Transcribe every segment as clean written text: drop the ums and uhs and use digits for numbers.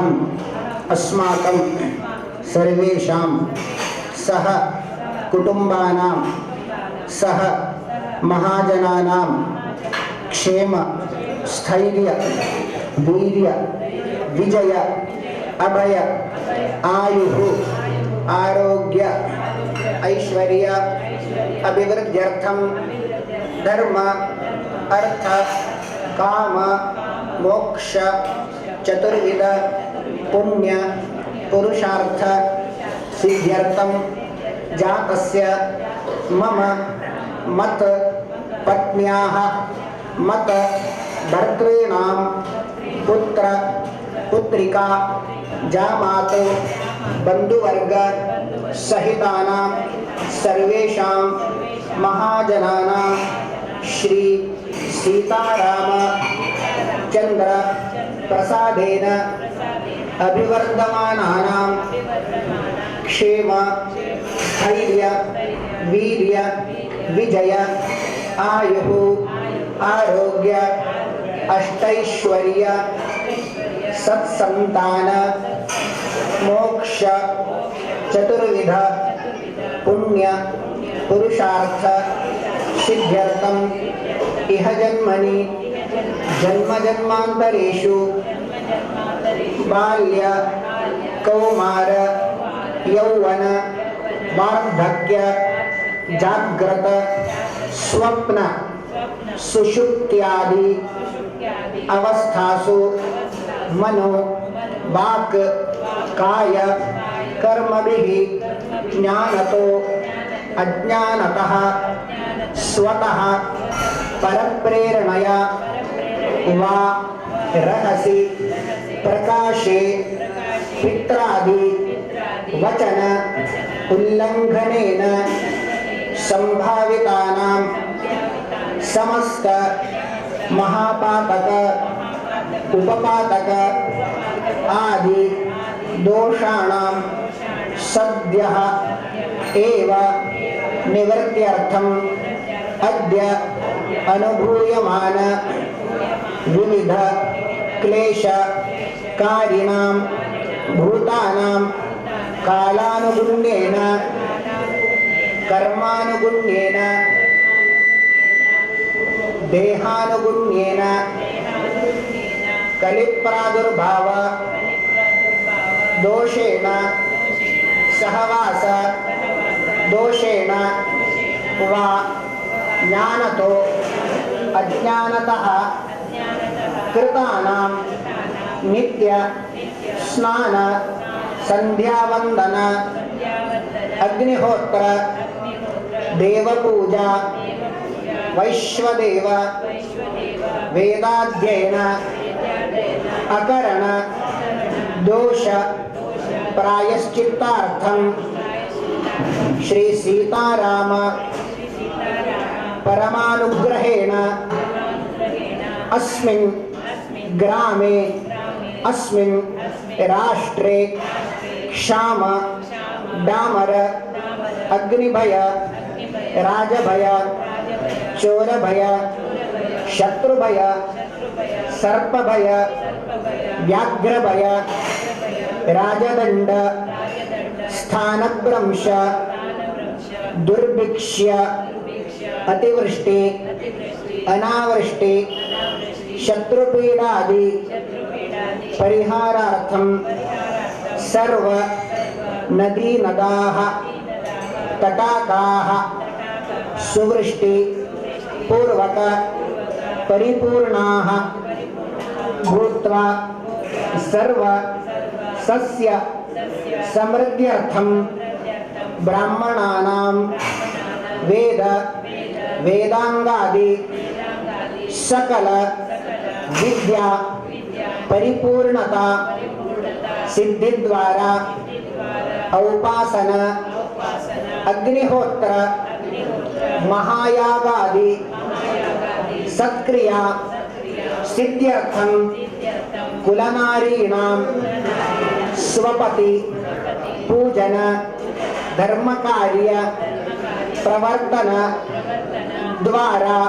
अहम अस्माकं सर्वेषां सह कुटुंबानां सह महाजनानां क्षेम स्थैर्य वीर्य विजय अभय आयुः आरोग्य ऐश्वर्य अभिवृद्ध्यर्थं धर्म अर्थ काम मोक्ष चतुर्विध पुण्य पुरुषार्थ सिद्ध्यर्थं जातस्य मम मत पत्न्याः मत भर्तॄणां पुत्र पुत्रिका जामातु बंधुवर्ग सहितानां सर्वेषां महाजनानां श्री सीताराम चंद्र प्रसादेन अभिवर्धमानानां क्षेम स्थैर्य वीर्य विजय आयुः आरोग्य अष्टैश्वर्य सत्संतान मोक्ष चतुर्विध पुण्य पुरुषार्थ सिद्ध्यर्थं इह जन्मनि जन्म जन्मांतरेषु बाल्य कौमार यौवन वार्धक्य जाग्रत स्वप्न सुषुप्त्यादि अवस्थासु मनो वाक् काय कर्मभिः ज्ञानतो अज्ञानतः स्वतः परप्रेरणया वा रहसि प्रकाशे पित्रादि वचन उल्लंघनेन संभावितानां समस्त महापातक उपपातक आदि दोषाणां सद्यः एव निवृत्त्यर्थम् अद्य अनुभूयमान विविध क्लेश कारिणां भूतानां कालानुगुण्येन कर्मानुगुण्येन देहानुगुण्येन कलिप्रादुर्भाव दोषेण सहवास दोषेण वा ज्ञानतो अज्ञानतः कृतानां नित्य स्नान संध्यावंदन अग्निहोत्र देवपूजा वैश्वदेव वेदाध्ययन अकरण दोष प्रायश्चित्तार्थं श्री सीताराम परमानुग्रहेण अस्मिन् ग्रामे अस्मिन् राष्ट्रे क्षाम डामर अग्निभय राजभय चोरभय शत्रुभय सर्पभय व्याघ्रभय राजदंड स्थानभ्रंश दुर्भिक्ष्य अतिवृष्टि अनावृष्टि शत्रुपीडादि परिहारार्थं सर्व नदी नदाः तटाकाः सुवृष्टि पूर्वक परिपूर्णाः भूत्वा सर्व सस्य समृद्ध्यर्थं ब्राह्मणानां वेद वेदांगादि सकल विद्या परिपूर्णता सिद्धि द्वारा औपासन अग्निहोत्र महायागादि सत्क्रिया सिद्ध्यर्थं कुलनारीणां स्वपति पूजन धर्मकार्य प्रवर्तन द्वारा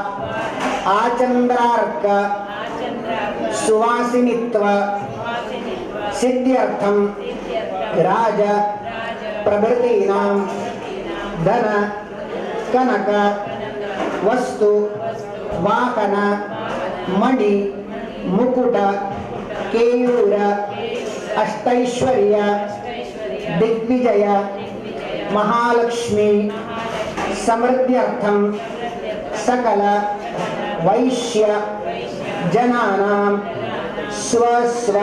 आचंद्रार्क सुवासिनित्व सिद्ध्यर्थम राज प्रभृतीनां धन कनक वस्तु वाहन मणि मुकुट केयूर अष्टैश्वर्य दिग्विजय महालक्ष्मी समृद्ध्यर्थम सकल वैश्य जनानां स्वस्व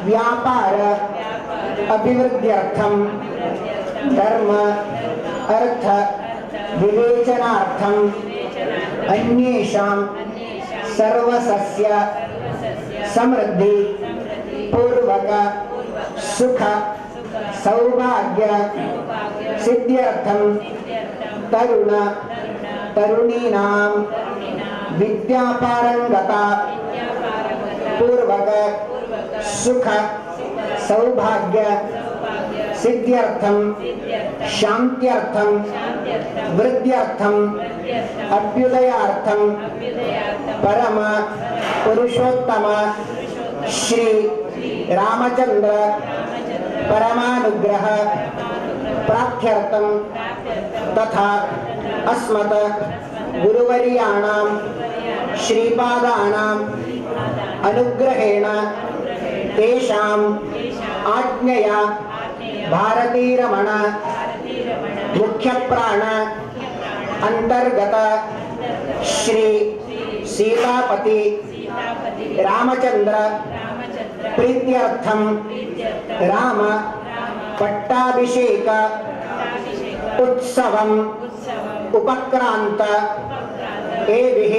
व्यापार अभिवृद्ध्यर्थम धर्म अर्थ विवेचनार्थम अन्येषां सर्वसस्य समृद्धि पूर्वक सुख सौभाग्य सिद्ध्यर्थम तरुण तरुणीनां विद्यापारंगता पूर्वक सुख सौभाग्य सिद्ध्यर्थम शांत्यर्थम वृद्ध्यर्थम अभ्युदयार्थम परम पुरुषोत्तम श्री रामचंद्र परमानुग्रह प्राप्त्यर्थम तथा अस्मत् गुरुवर्याणां श्रीपादानां अनुग्रहेण तेषां आज्ञया भारतीरमण मुख्यप्राण अंतर्गत श्री सीतापति रामचंद्र प्रीत्यर्थम राम पट्टाभिषेक उत्सवम उपक्रांत एभिः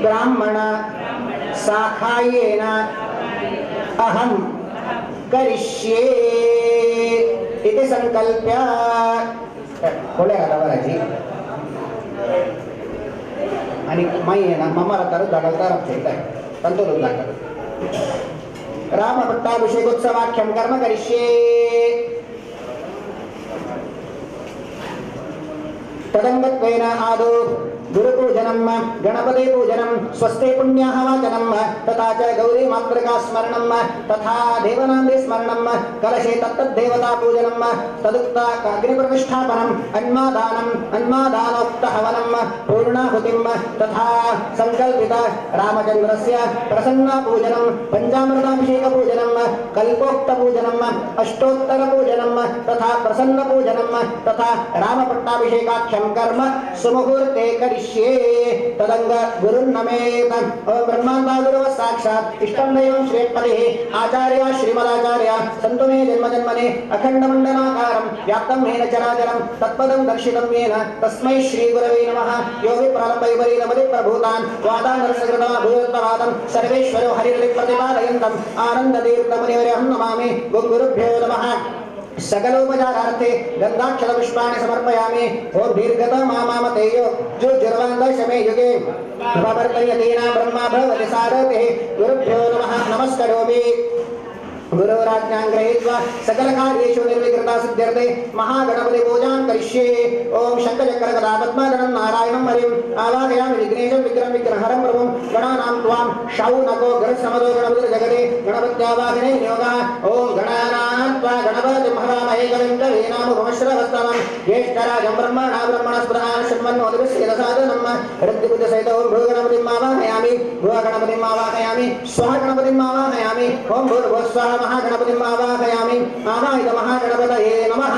ब्राह्मण साखायेन अहं करिष्ये इति संकल्प्य बोलेगा दादाजी आणि मायेना मम्माला तर दगलता रखते तंतुलून लागतात राम पट्टाभिषेकोत्सवाख्यं कर्म करिष्ये तदंगत्वेन आदौ गुरुपूजनम गणपति पूजनम स्वस्ते पुण्याः वाचनम तथा च गौरी मातृका स्मरणम तथा देवनाम्नि स्मरणम कलशे तत्तद्देवता पूजनम तदुक्त अग्निप्रतिष्ठापनम अन्मादानोक्त हवनम पूर्णाहुतिम तथा संकल्पित रामचंद्रस्य प्रसन्न पूजनम पंचामृताभिषेक पूजनम कल्पोक्त पूजनम अष्टोत्तर पूजनम तथा प्रसन्न पूजनम तथा राम पट्टाभिषेकाख्यं कर्म सुमुहूर्ते करिष्ये तदंग गुरुन्नमेत ब्रह्मांता गुरु साक्षात् इष्टं दैवं श्रेष्ठपतिः आचार्य श्रीमदाचार्य सन्तु मे जन्म जन्मने अखंड मंडलाकारं व्याप्तं येन चराचरं तत्पदं दर्शितं येन तस्मै श्री गुरवे नमः यो विप्रलम्बैवरीदमदि प्रभूतान् वादानरसकृतमा भूतवादं सर्वेश्वरो हरिर्लिप्रतिपादयन्तम् आनन्दतीर्थमुनिवर्यं नमामि गुरुभ्यो नमः सकलोपचारार्थे गंधाक्षत पुष्पाणि समर्पयामि ओम दीर्घता मामामतेयो जो जुर्वांदशमे युगे उपवर्तयतेना ब्रह्मा भवति सारथिः गुरुभ्यो नमः नमस्करोमि गुरुराज्ञां गृहीत्वा सकलकार्येषु निर्विघ्नता सिद्ध्यर्थे महागणपति पूजां करिष्ये ओम शङ्खचक्र गदा पद्मधरं नारायणं हरिं आवाहयामि विघ्नेशं विघ्नं विघ्नहरं प्रभुं गणानां त्वां शौनको गणसमदो गणपतिर्जगते गणपत्यावाहने नियोगः ओम गणानां त्वा गणपतिं हवामहे कविं कवीनामुपमश्रवस्तमं ज्येष्ठराजं ब्रह्मणस्पदान् शृण्वन्नोतिभिस्सिद्धसाधनं हृद्यबुद्धसहितो भूगणपतिम् आवाहयामि भूगणपतिम् आवाहयामि स्वः गणपतिम् आवाहयामि ओम भूर्भुवस्वः महागणपतिम् आवाहयामि आवाहित महागणपतये नमः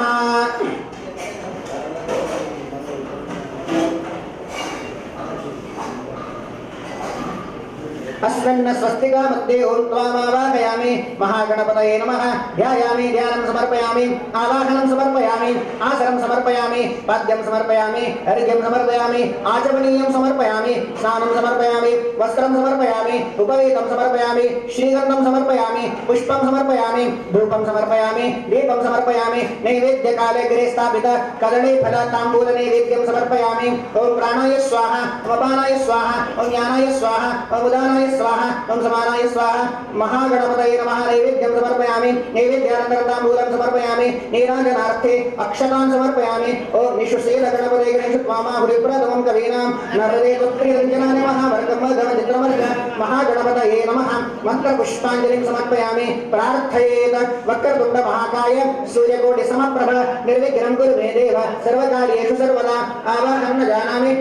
अस्मिन् स्वस्तिका मध्ये ओम त्वामावाहयामि महागणपतये नमः ध्यायामि ध्यानं समर्पयामि आवाहनं समर्पयामि आसनं समर्पयामि पाद्यं समर्पयामि अर्घ्यं समर्पयामि आचमनीयं समर्पयामि स्नानं समर्पयामि वस्त्रं समर्पयामि उपवीतं समर्पयामि श्रीगन्धं समर्पयामि पुष्पं समर्पयामि धूपं समर्पयामि दीपं समर्पयामि नैवेद्यकाले गृहे स्थापित कदली फल ताम्बूल नैवेद्यं समर्पयामि ओम प्राणाय स्वाहा ओम अपानाय स्वाहा ओम ज्ञानाय स्वाहा ओम उदानाय स्वाहा ओम समानाय स्वाहा महागणपतये नमः नैवेद्यं समर्पयामि नैवेद्यानन्तरं ताम्बूलं समर्पयामि नीराजनार्थे अक्षतान् समर्पयामि ओम निशुशेल गणपतये गणेश त्वामाहुरिप्रथमं कवीनां नरदेवप्रियञ्जनाय महावर्गमगमचित्रवर्ग महागणपतये नमः मंत्रपुष्पाञ्जलिं समर्पयामि प्रार्थयेत वक्रतुण्ड महाकाय सूर्यकोटि समप्रभ निर्विघ्नं कुरु मे देव सर्वकार्येषु सर्वदा आवाहनं न जानामि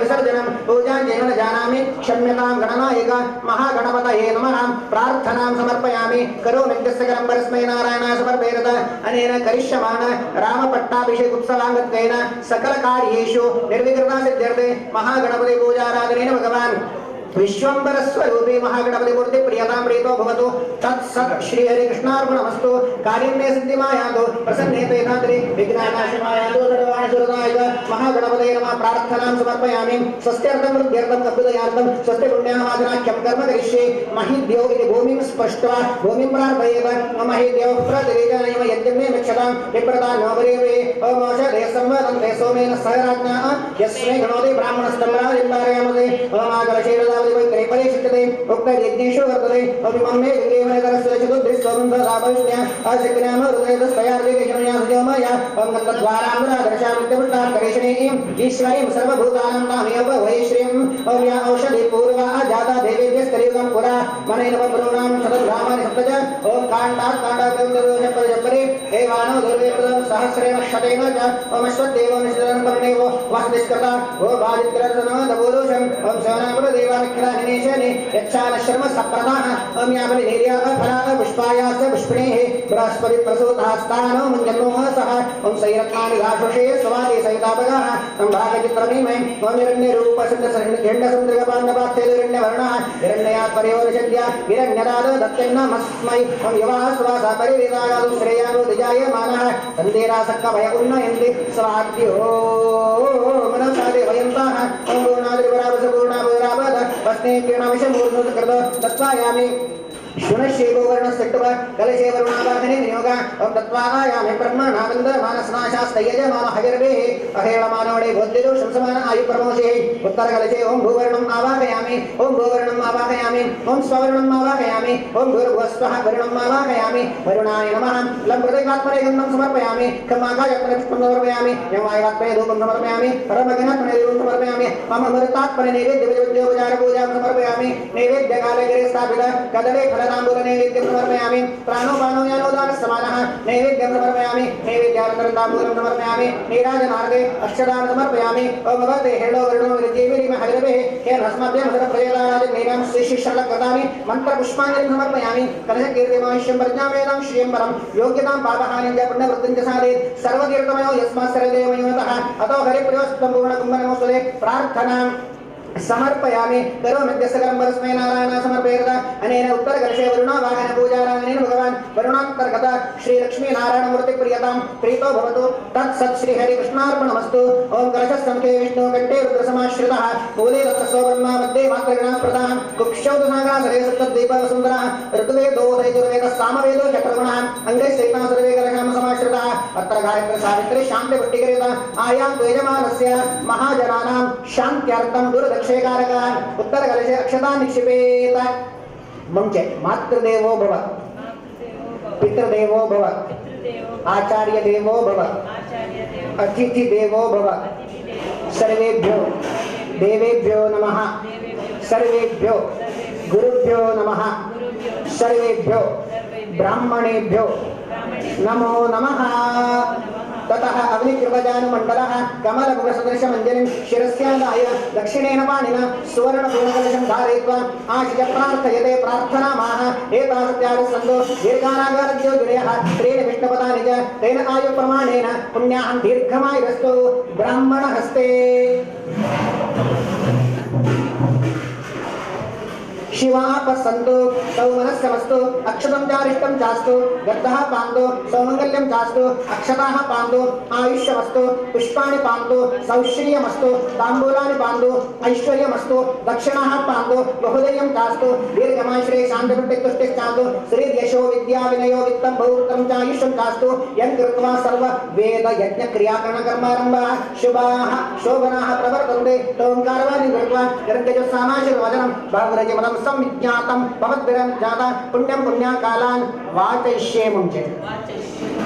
विसर्जनं पूजां न जानामि क्षम्यतां गणनायक महागणपतये नमः प्रार्थनां समर्पयामि करोमि यस्सकलं परस्मै नारायणाय समर्पयेत अनेन करिष्यमाण रामपट्टाभिषेकोत्सवाङ्गत्वेन सकलकार्येषु निर्विघ्नता सिद्ध्यर्थे महागणपति पूजाराधनेन भगवान् विश्वंबर स्वरूपी महागणपति मूर्ति प्रियतां प्रीतो भवतु तत्सत् श्री हरि कृष्णार्पणमस्तु कार्यं मे सिद्धिमायातु प्रसन्नेते धात्रे विघ्नानाशमायातु सर्वाणि सुरदायक महागणपतये नमः प्रार्थनां समर्पयामि स्वस्त्यर्थं वृद्ध्यर्थं कपिलयार्थं स्वस्ति पुण्यावाचनाख्यं कर्म करिष्ये महिद्यो इति भूमिं स्पृष्ट्वा भूमिं प्रार्थयेत महिद्यो प्रतिरेजनैव यज्ञमे मिक्षतां विप्रदा नवरेवे ओमोषधे संवदन्ते सोमेन सह राज्ञा यस्मै गणोति ब्राह्मणस्तम्राजिम्बारयामते ओमागलशेरदा परिशिष्टते उक्त यज्ञेषु वर्तते अभिमन्ये गङ्गेवनकरस्य चतुर्दृष्टोन्धराभविष्ण्या अशक्नाम हृदयदस्तयार्गे केशमयासजोमया ओम गन्धद्वारामृतदर्शामित्यवृत्ताकरेषणीं ईश्वरीं सर्वभूतानां तामेव वैश्रीं ओम या औषधि पूर्वा जाता देवेभ्यस्तलियुगं पुरा मनैनवपुरूणां शतग्रामाणि सप्तच ओम काण्डात् काण्डाभ्यन्तरोषपरिजपरि देवानो दुर्वेप्रदं सहस्रेण शतेन च ओम अश्वत्थेवो निश्चितं पर्णेवो वासदिष्कृता ओम बालित्रर्सनो दवोरुषं ओम शवनापुरदेवानि निनेशने यच्छान शर्म सप्रदाः ओम यावनि नेर्याः फलाः पुष्पायाश्च पुष्पिणेः बृहस्पति प्रसूतास्तानो मुञ्जन्मोः सह ओम सैरत्नानि राशुषे स्वादे सहितापगाः ओम भागचित्रमीमय ओम हिरण्यरूप सिद्धसंदृगपान्नपार्थेरण्यवर्णः हिरण्ययात् परिवर्षद्य हिरण्यदाद दत्तन्नमस्मै ओम यवाः स्वासा परिवेदायादु श्रेयानो दिजायमानः तन्देरासक्कभय उन्नयन्ति स्वाद्यो मनसादे वयन्ताः ओम पूर्णादिपरावसपूर्णाभूरावद वस्ने किरणविषमूर्धकृत तत्त्वायामि शुनश्येगोवर्णस्यक्तव कलशे वरुणावाहने नियोग ओम तत्त्वायामि ब्रह्मणानन्द मानसनाशास्तयजमान हविर्वेः अहेळमानोडे बोध्यदोषं समान आयुप्रमोषे उत्तरकलशे ओम भूवर्णम् आवाहयामि ओम भूवर्णम् आवाहयामि ओम स्ववर्णम् आवाहयामि ओम भूर्भुवस्वः वर्णम् आवाहयामि वरुणाय नमः लम्प्रदेकात्मने गन्धं समर्पयामि खमाकायत्मने पुष्पं समर्पयामि यमायवात्मने धूपं समर्पयामि परमगणात्मने धूपं समर्पयामि मम मृतात्मने नैवेद्यपूजां समर्पयामि नैवेद्यकाले गिरे स्थापित कदले फलदाम्बूल नैवेद्यं समर्पयामि प्राणोपानो यानोदानः समानः नैवेद्यं समर्पयामि नैवेद्यानन्तरं ताम्बूलं समर्पयामि नीराजनार्गे अक्षतां समर्पयामि ओम भगवते हेळो वर्णो विरजीवेरिम हरिर्वेः हेन अस्मभ्यं सर्वप्रजलानादि नैवेद्यं श्रीशिष्यलकृतानि मन्त्रपुष्पाञ्जलिं समर्पयामि कलशकीर्तिमायुष्यं प्रज्ञावेदं श्रियं परं योग्यतां पापहानिं च पुण्यवृत्तिं च साधयेत् सर्वतीर्थमयो यस्मात् सर्वदेवमयोतः अतो हरिप्रियोस्तुतं पूर्णकुम्भनमोस्तुते प्रार्थनां समर्पयामि करोमि यस्सकलं परस्मै नारायणाय समर्पयेत अनेन उत्तरकलशे वरुणावाहन पूजाराधनेन भगवान् वरुणान्तर्गत श्री लक्ष्मी नारायण मूर्ति प्रियतां प्रीतो भवतु तत्सत् श्री हरि कृष्णार्पणमस्तु ओम कलशस्थंके विष्णु कंठे रुद्रसमाश्रितः मूले रत्नसोवर्णा मध्ये मात्रगणाः प्रदाः कुक्षौ दुनागासरे सप्तद्वीपः वसुन्धरः ऋग्वेदोदयजुर्वेदः सामवेदो चक्रगुणः अंगे सहिताः सर्वे कलशां समाश्रिताः अत्र गायत्री सावित्री शान्ति भट्टिकरेत आयां द्वैजमानस्य महाजनानां शान्त्यर्थं दूरदर्शनं उत्तर कलशे अक्षता निक्षिपेत मंचे मातृदेवो भव पितृदेवो भव आचार्य देवो भव अतिथि देवो भव सर्वेभ्यो देवेभ्यो नमः सर्वेभ्यो गुरुभ्यो नमः सर्वेभ्यो ब्राह्मणेभ्यो नमो नमः ततः अग्निकृपजानुमण्डलः कमलमुखसदृशमञ्जलिं शिरस्यादाय दक्षिणेन पाणिना सुवर्णपूर्णकलशं धारयित्वा आशिष प्रार्थयते प्रार्थनामाह एतावत्यागस्सन्तो दीर्घानागारज्यो गिरयः त्रीणि विष्णुपदानि च तेन आयुप्रमाणेन पुण्याहं दीर्घमायुरस्तु ब्राह्मणहस्ते शिवापसंतो सौमनस्यमस्तु अक्षतं चारिष्टं चास्तु गद्धः पान्तु सौमङ्गल्यं चास्तु अक्षताः पान्तु आयुष्यमस्तु पुष्पाणि पान्तु सौश्रियमस्तु ताम्बूलानि पान्तु ऐश्वर्यमस्तु दक्षिणाः पान्तु बहुदयं चास्तु दीर्घमायुष्ये शान्तिवृत्तितुष्टिश्चास्तु श्रीर्यशो विद्या विनयो वित्तं बहुवृत्तं चायुष्यं चास्तु यं कृत्वा सर्व वेद यज्ञ क्रियाकरणकर्मारम्भाः शुभाः शोभनाः प्रवर्तन्ते तोंकारवाणीं कृत्वा निरञ्जनसामाशीर्वचनं बहुरजमनं संविज्ञातं भवद्भिरं जाता पुण्यं पुण्याकालान् वाचयिष्ये मुञ्चे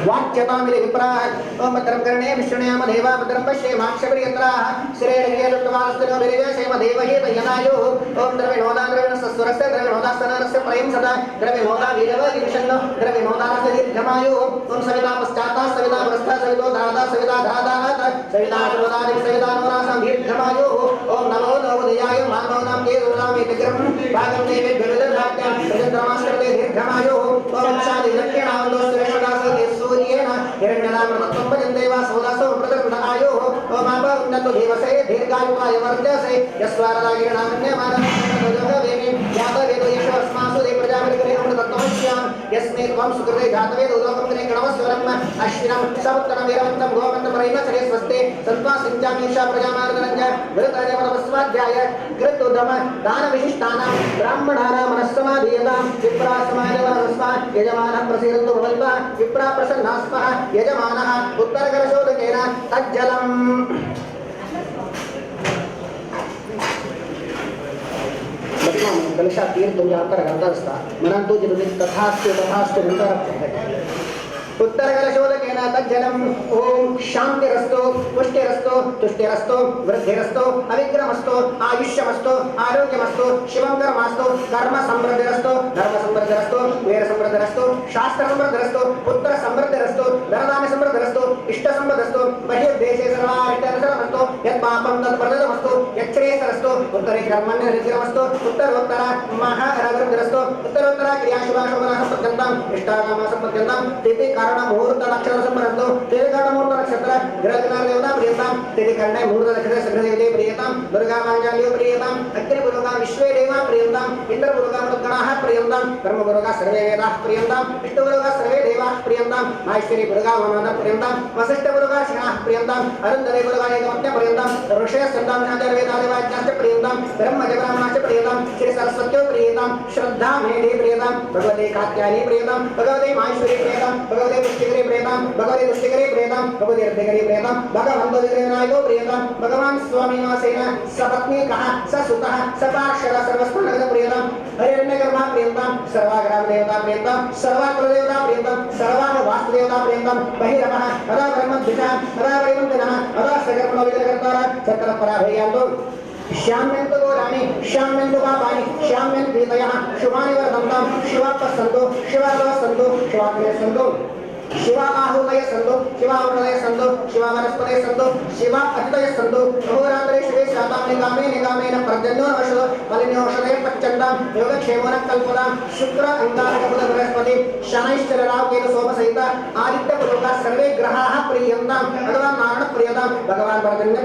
वाच्यतामिति विप्राक् ओम भद्रं कर्णे विष्णुयाम देवा भद्रं पश्येमाक्षप्रियत्राः श्रेणिकेतुत्वास्तनो विरिजसेम देवहेत यनायुः ओम द्रविणोदा द्रविणसस्वरस्य द्रविणोदास्तनरस्य प्रयं सदा द्रविणोदा वीरव दिविषन्नो द्रविणोदास्य दीर्घमायुः ओम सविता पश्चात्ता सविता पुरस्ता सवितो धाता सविता धातात् सविता सर्वदादि सविता नवरासं दीर्घमायुः ओम नमो नवोदयाय मानवनां केतुनामे विक्रम भागं देवे विविधधात्यां प्रजन्द्रमास्कृते दीर्घमायुः ओम शादि लक्ष्यणावन्दोस्त्रेषदास सूर्येण हिरण्यनामृतत्वं भजन्ते वा सौदासो प्रदर्पण आयोः ओमाप उन्नतो देवसे दीर्घायुकाय वर्धसे यस्वारदागिरणामन्यमानवेमि जातवेदो यशोऽस्मासु दे प्रजापतिगृहे अमृतत्वमस्यां यस्मै त्वं सुकृते जातवेदो लोकं गणे गणवस्वरम् अश्विनं समुत्तरं वीरवन्तं गोमन्तं रैमसरे स्वस्ते सन्त्वा सिञ्चामीषा प्रजामार्दनञ्च वृताजमतपस्वाध्याय कृतोदम दानविशिष्टानां ब्राह्मणानां मनस्समाधीयतां विप्रा समाजवनस्मात् यजमानः प्रसीदन्तु भवन्तः विप्रा प्रसन्नास्मः यजमानः उत्तरकरशोधकेन तज्जलम् कलशा तीर तुम यहाँ पर करता रस्ता मनांतु जितने तथास्तु नंतर उत्तर कलशोदकेन तज्जलम् ओम शांतिरस्तु पुष्टिरस्तु तुष्टिरस्तु वृद्धिरस्तु अविक्रमस्तु आयुष्यमस्तु आरोग्यमस्तु शिवं कर्मास्तु कर्म समृद्धिरस्तु धर्म समृद्धिरस्तु वीर समृद्धिरस्तु शास्त्र समृद्धिरस्तु पुत्र समृद्धिरस्तु धनधान्य समृद्धिरस्तु इष्ट समृद्धिरस्तु बहिर्देशे सर्वारिष्टरस्तु यत्पापं तत्प्रदमस्तु यच्छ्रेयसरस्तु उत्तरे कर्मण्य निग्रहमस्तु उत्तरोत्तर महारवृद्धिरस्तु उत्तरोत्तर क्रियाशुभाशोभनाः पर्यन्तं इष्टाकामाः पर्यन्तं तिथि मुहूर्त नक्षत्र संबंधो तेरे मुहूर्त नक्षत्र ग्रहकार देवता प्रियताम तेरे करणे मुहूर्त नक्षत्र सग्रदेवते प्रियताम दुर्गा मांगल्यो प्रियताम अग्नि पुरुषा विश्वे देवा प्रियताम इंद्र पुरुषा मृतगणाः प्रियताम कर्म पुरुषा सर्वे वेदाः प्रियताम विष्णु पुरुषा सर्वे देवाः प्रियताम माहेश्वरी पुरुषा वनमाता प्रियताम वसिष्ठ पुरुषा शिवाः प्रियताम अरुंधति पुरुषा एकमत्य प्रियताम ऋषय संतान आचार्य वेदादेवाज्ञाश्च प्रियताम ब्रह्म जगन्नाथ प्रियताम श्री सरस्वती प्रियताम श्रद्धा मेधि प्रियताम भगवते कात्यायनी प्रियताम भगवते माहेश्वरी प्रियताम भगवते पुष्टिकरी प्रियताम भगवते पुष्टिकरी प्रियताम भगवते रत्नकरी प्रियताम भगवन्तो विनायको प्रियताम भगवान स्वामी वासेन सपत्नी कहा ससुतः सपार्षद सर्वस्वनगत प्रियताम हरिण्यकर्मा प्रियताम सर्वाग्राम देवता प्रियताम सर्वाकुल देवता प्रियताम सर्वान वास्तु देवता प्रियताम बहिरवः अदा ब्रह्मद्विषः अदा वैकुण्ठनः अदा सकर्मणो विजयकर्तारः सकलपराभयान्तो श्याम्यंत गोराणि श्याम्यंत पापानि श्याम्यंत पीतयः शुभानि वर्धन्तां शिवापस्सन्तो शिवावसन्तो शिवाग्ने सन्तो शिवा आहुतय सन्तो शिवावृतय सन्तो शिवावनस्पतय सन्तो शिवा अतितय सन्तो अहोरात्रे शिवे शातानि कामे निकामेन पर्जन्यो नवशो मलिन्योषधे पच्चन्तां योगक्षेमोन कल्पतां शुक्र अंगारक बुध बृहस्पति शनैश्चर राव केतु सोमसहित आदित्य पुरुषा सर्वे ग्रहाः प्रियन्तां भगवान् नारायण प्रियतां भगवान् वर्धन्य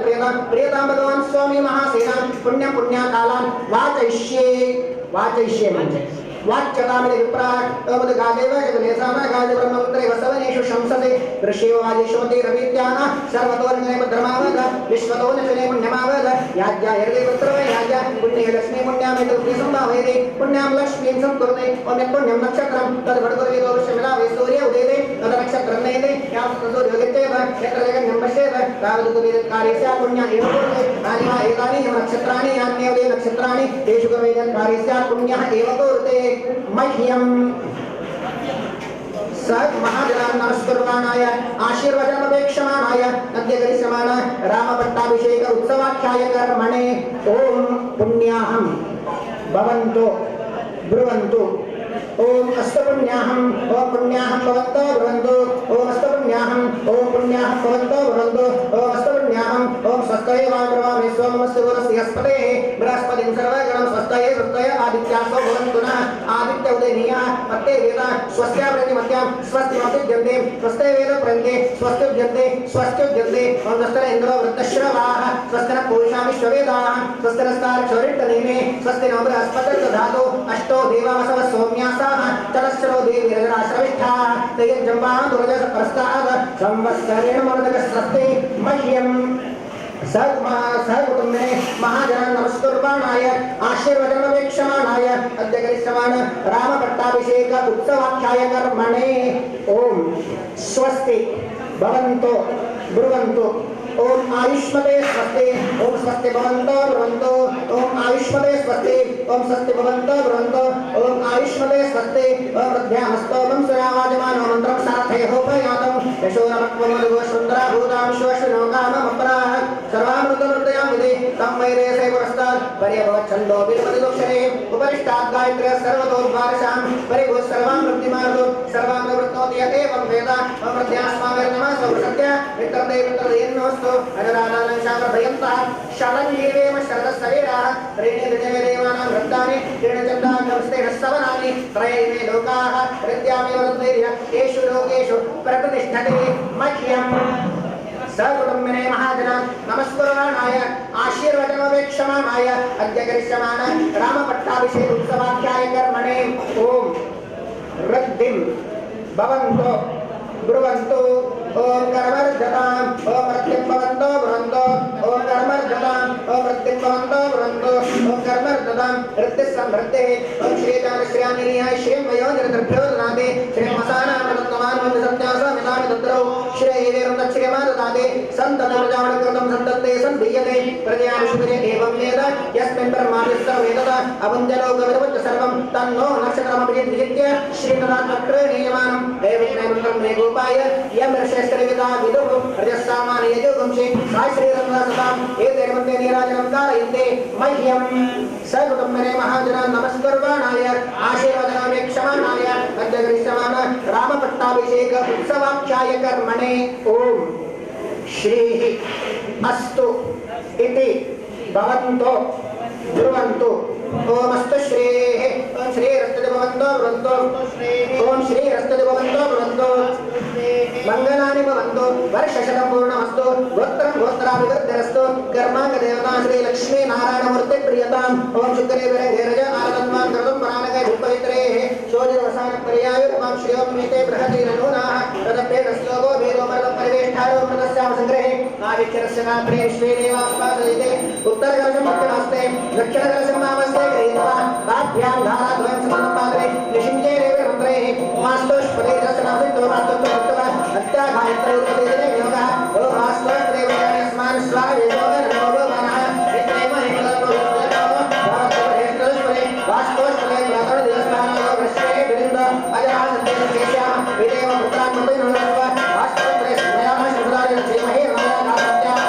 प्रियतां भगवान् स्वामी महासेनां पुण्यकालान् वाचयिष्ये म्हणजे वाच्यतामिति विप्राक् तमद्गादेव जगनेसाम गादे ब्रह्मपुत्रे वसवनेषु शंसते ऋषियो वाजिष्मते रवित्याः सर्वतो निजने धर्मावद विश्वतो निजने पुण्यमावद याज्ञा हृदे पुत्रवे याज्ञा पुण्ये लक्ष्मी पुण्यामेतु संभावयते पुण्यां लक्ष्मीं संकुरुते ओम पुण्यं नक्षत्रं तद्भटकुर्विदो विश्वमिलावे सूर्य उदेते तद् नक्षत्रं नयते यां सूर्योदितेव यत्र जगन्यं पश्येत तावदुपरि कार्यस्य पुण्य एव कुरुते आनिमा एतानि नक्षत्राणि यान्येव नक्षत्राणि तेषु कर्मैः कार्यस्य पुण्यः एव कुरुते मह्यम सत् महाजनान् नमस्कुर्वाणाय आशीर्वचनमपेक्षमाणाय अद्य करिष्यमाण रामपट्टाभिषेक उत्सवाख्याय कर्मणे ओम पुण्याहं भवन्तु ब्रुवन्तु ओम अस्तपुण्याहं ओम पुण्याहं भवन्तो ब्रुवन्तु ओम अस्तपुण्याहं ओम पुण्याहं भवन्तो ब्रुवन्तु ओम अस्तपुण्याहं ओम स्वस्तये वामि सोमस्य वरस्यस्पते बृहस्पतिं सर्वगणं स्वस्तये आदित्यासो भवन्तु नः आदित्य उदयनीयः पत्ते वेद स्वस्या प्रतिमत्यां स्वस्तिमत्युज्यन्ते स्वस्ते वेद प्रन्ते स्वस्त्युज्यन्ते ओम स्वस्तर इन्द्रो वृत्तश्रवाः स्वस्तर पूषा विश्ववेदाः स्वस्तिरस्तारक्षोरिट्टनेमे स्वस्ति नो बृहस्पतिर्दधातु अष्टो देवावसव सौम्यासाः चलश्चरो देवी रजराश्रविष्ठाः तेजम्बाः दुर्जसप्रस्ताद संवत्सरेण मरुदकस्रस्ते मह्यं सहकुटुम्बे महाजनान् नमस्कुर्वाणाय आशीर्वचनमपेक्षमाणाय अद्य करिष्यमाण रामपट्टाभिषेक उत्सवाख्याय कर्मणे ओम स्वस्ति भवन्तु ब्रुवन्तु ओम आयुष्मते स्वस्ति ओम स्वस्ति भवन्तो ब्रह्मन्तो ओम आयुष्मते स्वस्ति ओम स्वस्ति भवन्तो ब्रह्मन्तो ओम आयुष्मते स्वस्ति ओम मध्यामस्तो ओम सुरावाजमानो मन्त्रं सार्थयहो प्रयातं यशोरमत्वं मधुगो सुन्दरा भूतां श्वश्विनो काममपराः सर्वामृतमृतयां विदे तं वैरेसे पुरस्तात् पर्यभवच्छन्दो विलमदिदुक्षरे उपरिष्टात् गायत्र्य सर्वतोद्वारशां परिभूः सर्वां वृत्तिमार्गो सर्वां प्रवृत्तोति य एवं वेद अमृत्यास्माभिर्नमः सौसत्य विक्रदेवत्रदेन्नोऽस्तु अजरानां शामभयन्तः शरणीवेम शरदस्सरीराः त्रीणिर्जयदेवानां वृत्तानि त्रीणचन्द्राङ्गस्तेन सवनानि त्रयैमे लोकाः हृद्यामेव तद्वैर्य येषु लोकेषु प्रतिष्ठते मह्यम् सकुटुम्बिने महाजन नमस्कुर्वाणाय आशीर्वचनोपेक्षमाणाय अद्य करिष्यमाण रामपट्टाभिषेक उत्सवाख्याय कर्मणे ओम वृद्धिं भवन्तो ब्रुवन्तु ओम कर्मर्धताम् ओम वृद्धिं भवन्तो ब्रुवन्तो ओम कर्मर्धताम् ओम वृद्धिं भवन्तो ब्रुवन्तो ओम कर्मर्धताम् वृद्धिः समृद्धिः ओम श्रीचान्द्रश्रियानिरीहाय श्रीं वयोनिर्दभ्यो ददाति श्रीं मसानामृतत्वमान् वन्दे सत्यासामितानि तत्रौ श्रेयेवेरं तच्छ्रियमान् ददाति सन्ततमृजावणकृतं सन्तत्ते सन्धीयते प्रजयानुषुभिरे एवं वेद यस्मिन् ब्रह्मादिस्तव वेदत अवञ्जलोकविदवच्च सर्वं तन्नो नक्षत्रमभिजित्य श्रीतदात्मक्रेणीयमानं देवज्ञानमन्त्रं मे गोपाय यं ऋषयश्रेविता विदुः रजस्सामान्ययोगंशे साश्रीरन्ध्रसताम् एतैर्मध्ये नीराजनं कारयन्ते मह्यं सकुटुम्बिने महाजनान् नमस्कुर्वाणाय आशीर्वचनापेक्षमाणाय अद्य करिष्यमाण रामपट्टाभिषेक उत्सवाख्याय कर्मणे ओम श्रीः अस्तु इति भवन्तो ब्रुवन्तु ओम अस्तु श्रीः ओम श्रीरस्तु भवन्तो ब्रुवन्तु ओम श्रीरस्तु भवन्तो ब्रुवन्तु मंगलानि भवन्तु वर्षशतं पूर्णमस्तु गोत्रं गोत्राभिवृद्धिरस्तु कर्माङ्गदेवता श्री लक्ष्मी नारायणमूर्ति प्रियताम् ओम शुक्रेभिरङ्गेरज आनन्दमान् कृतं प्राणके विपवित्रेः शोधिरवसानपर्यायुरमां श्रियोन्मिते बृहतीरनूनाः तदप्येतश्लोको वेदोमर्दपरिवेष्ठारो मृतस्याम सङ्ग्रहे आविक्षरस्य नाम्ने विश्वेदेवास्पादयते उत्तरकलशं दक्षिणास्ते दक्षिणकलशं वामस्ते गृहीत्वा ताभ्यां धाराद्वयं समन्पात्रे निषिञ्चे देवरन्त्रैः मास्तोष्पदे दशनासितो मास्तोत्तमोत्तमः अत्याघायत्रौर्पदेजने योगः ओ मास्तोत्रेवस्मान् स्वावेदोगनमोगमनः नित्येमहि वास्तोष्पदे प्रातर्दिवस्मानो वृश्वे विरिन्द अजरासन्देशेष्याम विदेव पुत्रान्मतिर्नोस्व वास्तोत्रे स्मयाः शब्दानि रचेमहे माया कामत्याः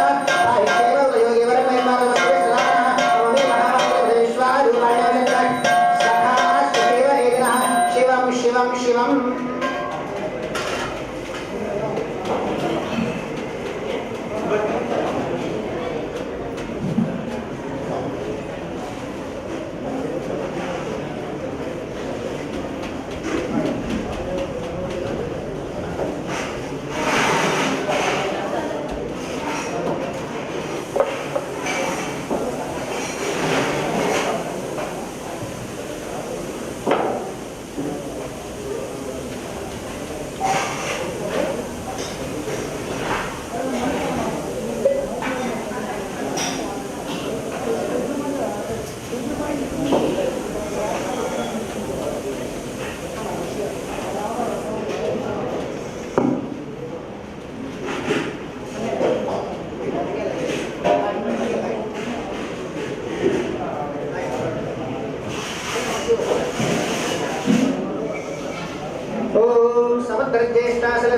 साहित्येव प्रयोगेवरमय मानवस्वे सदानः ओमे महामात्र विश्वारूपाण्यवशक्तः सखा सुदेव रेदिनः शिवं शिवं शिवं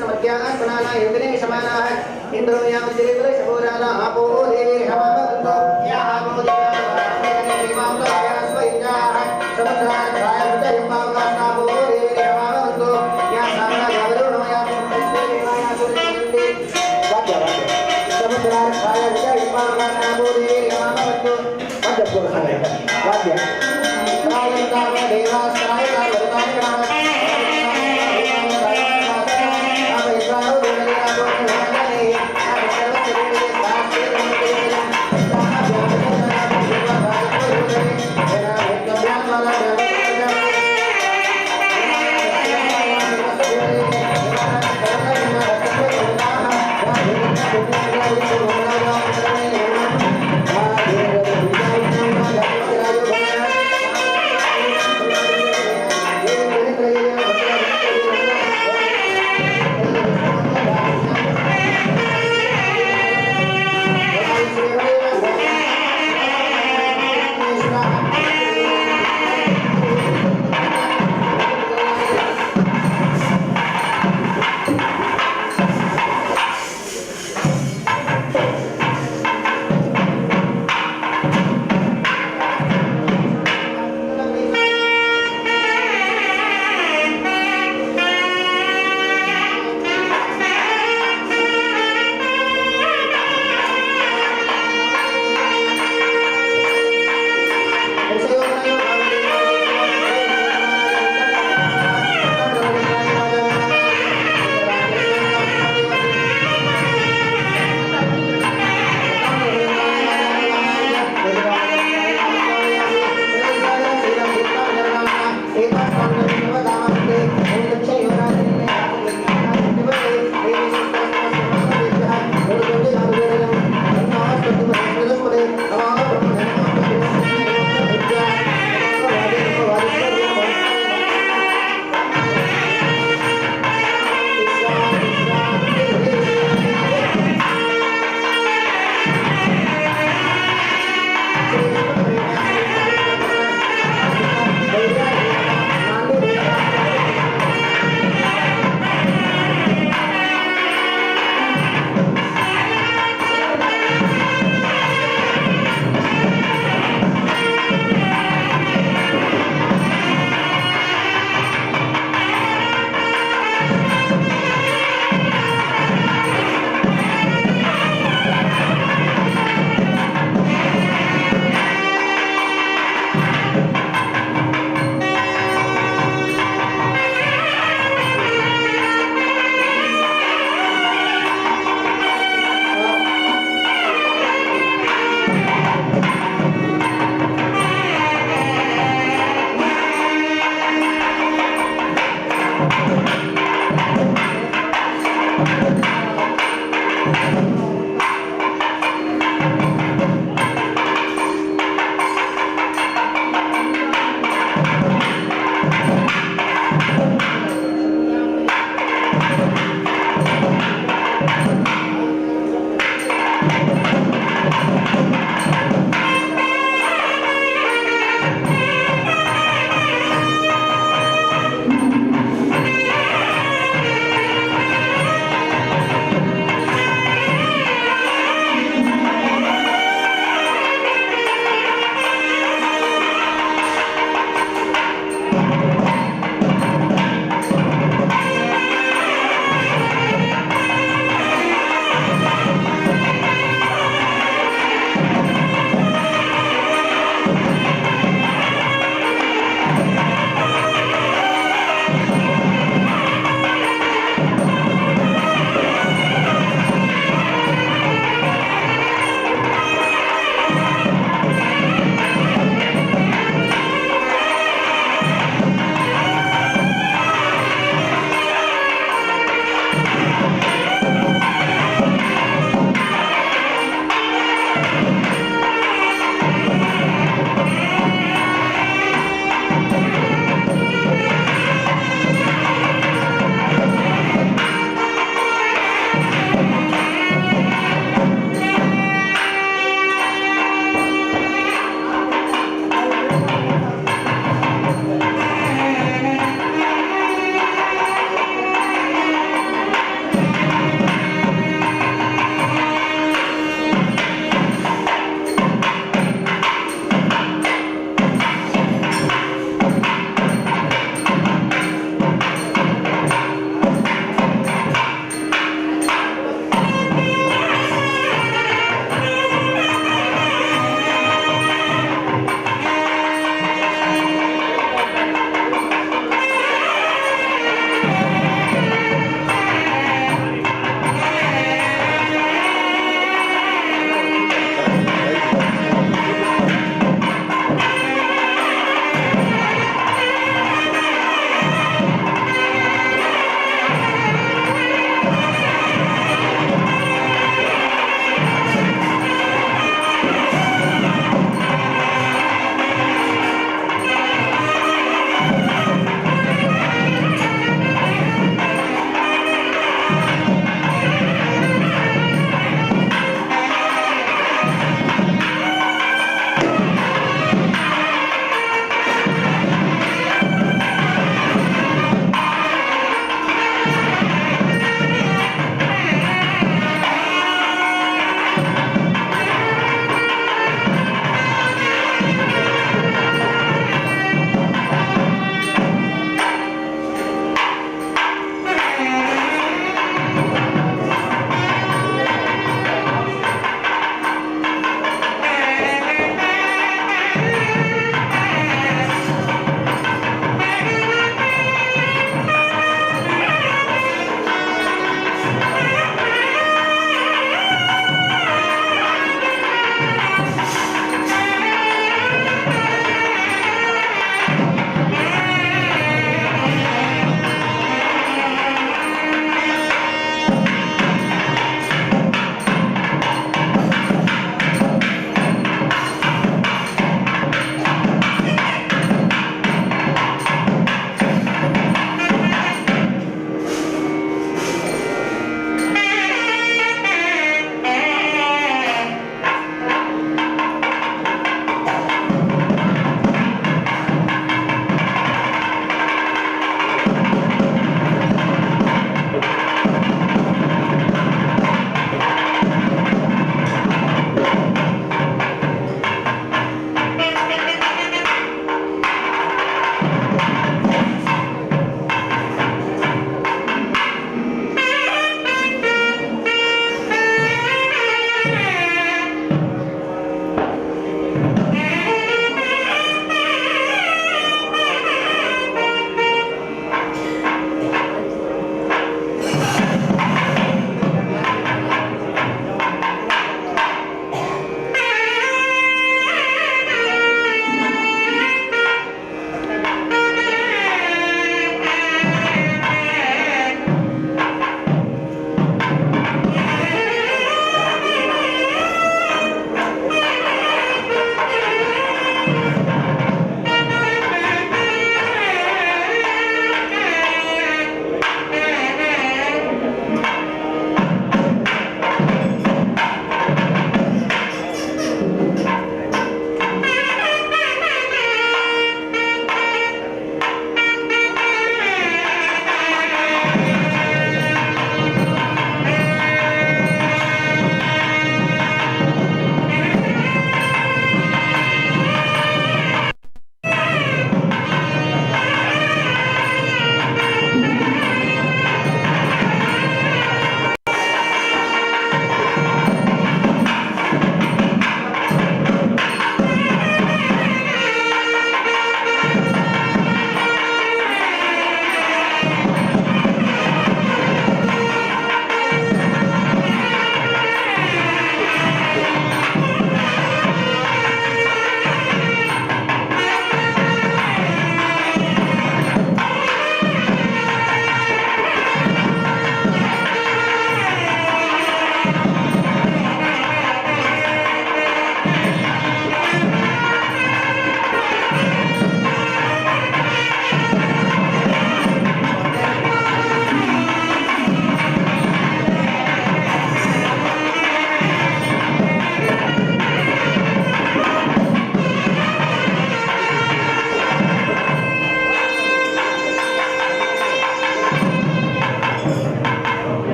समद्यास्पनाना युगने शमानाः इंद्रो यामतिरेवल शबोराला आपो देवी हवामन्तो या आपो देवी रिमांतो यास्वैजाः समुद्राय विजयमागासापो देवी हवामन्तो या सामना गावरुणो या देवाया सुरन्ति समुद्राय विजयमागासापो देवी हवामन्तो मध्यपुरुषाय वाद्य प्रायन्ताव देवास्त्राय वरदानः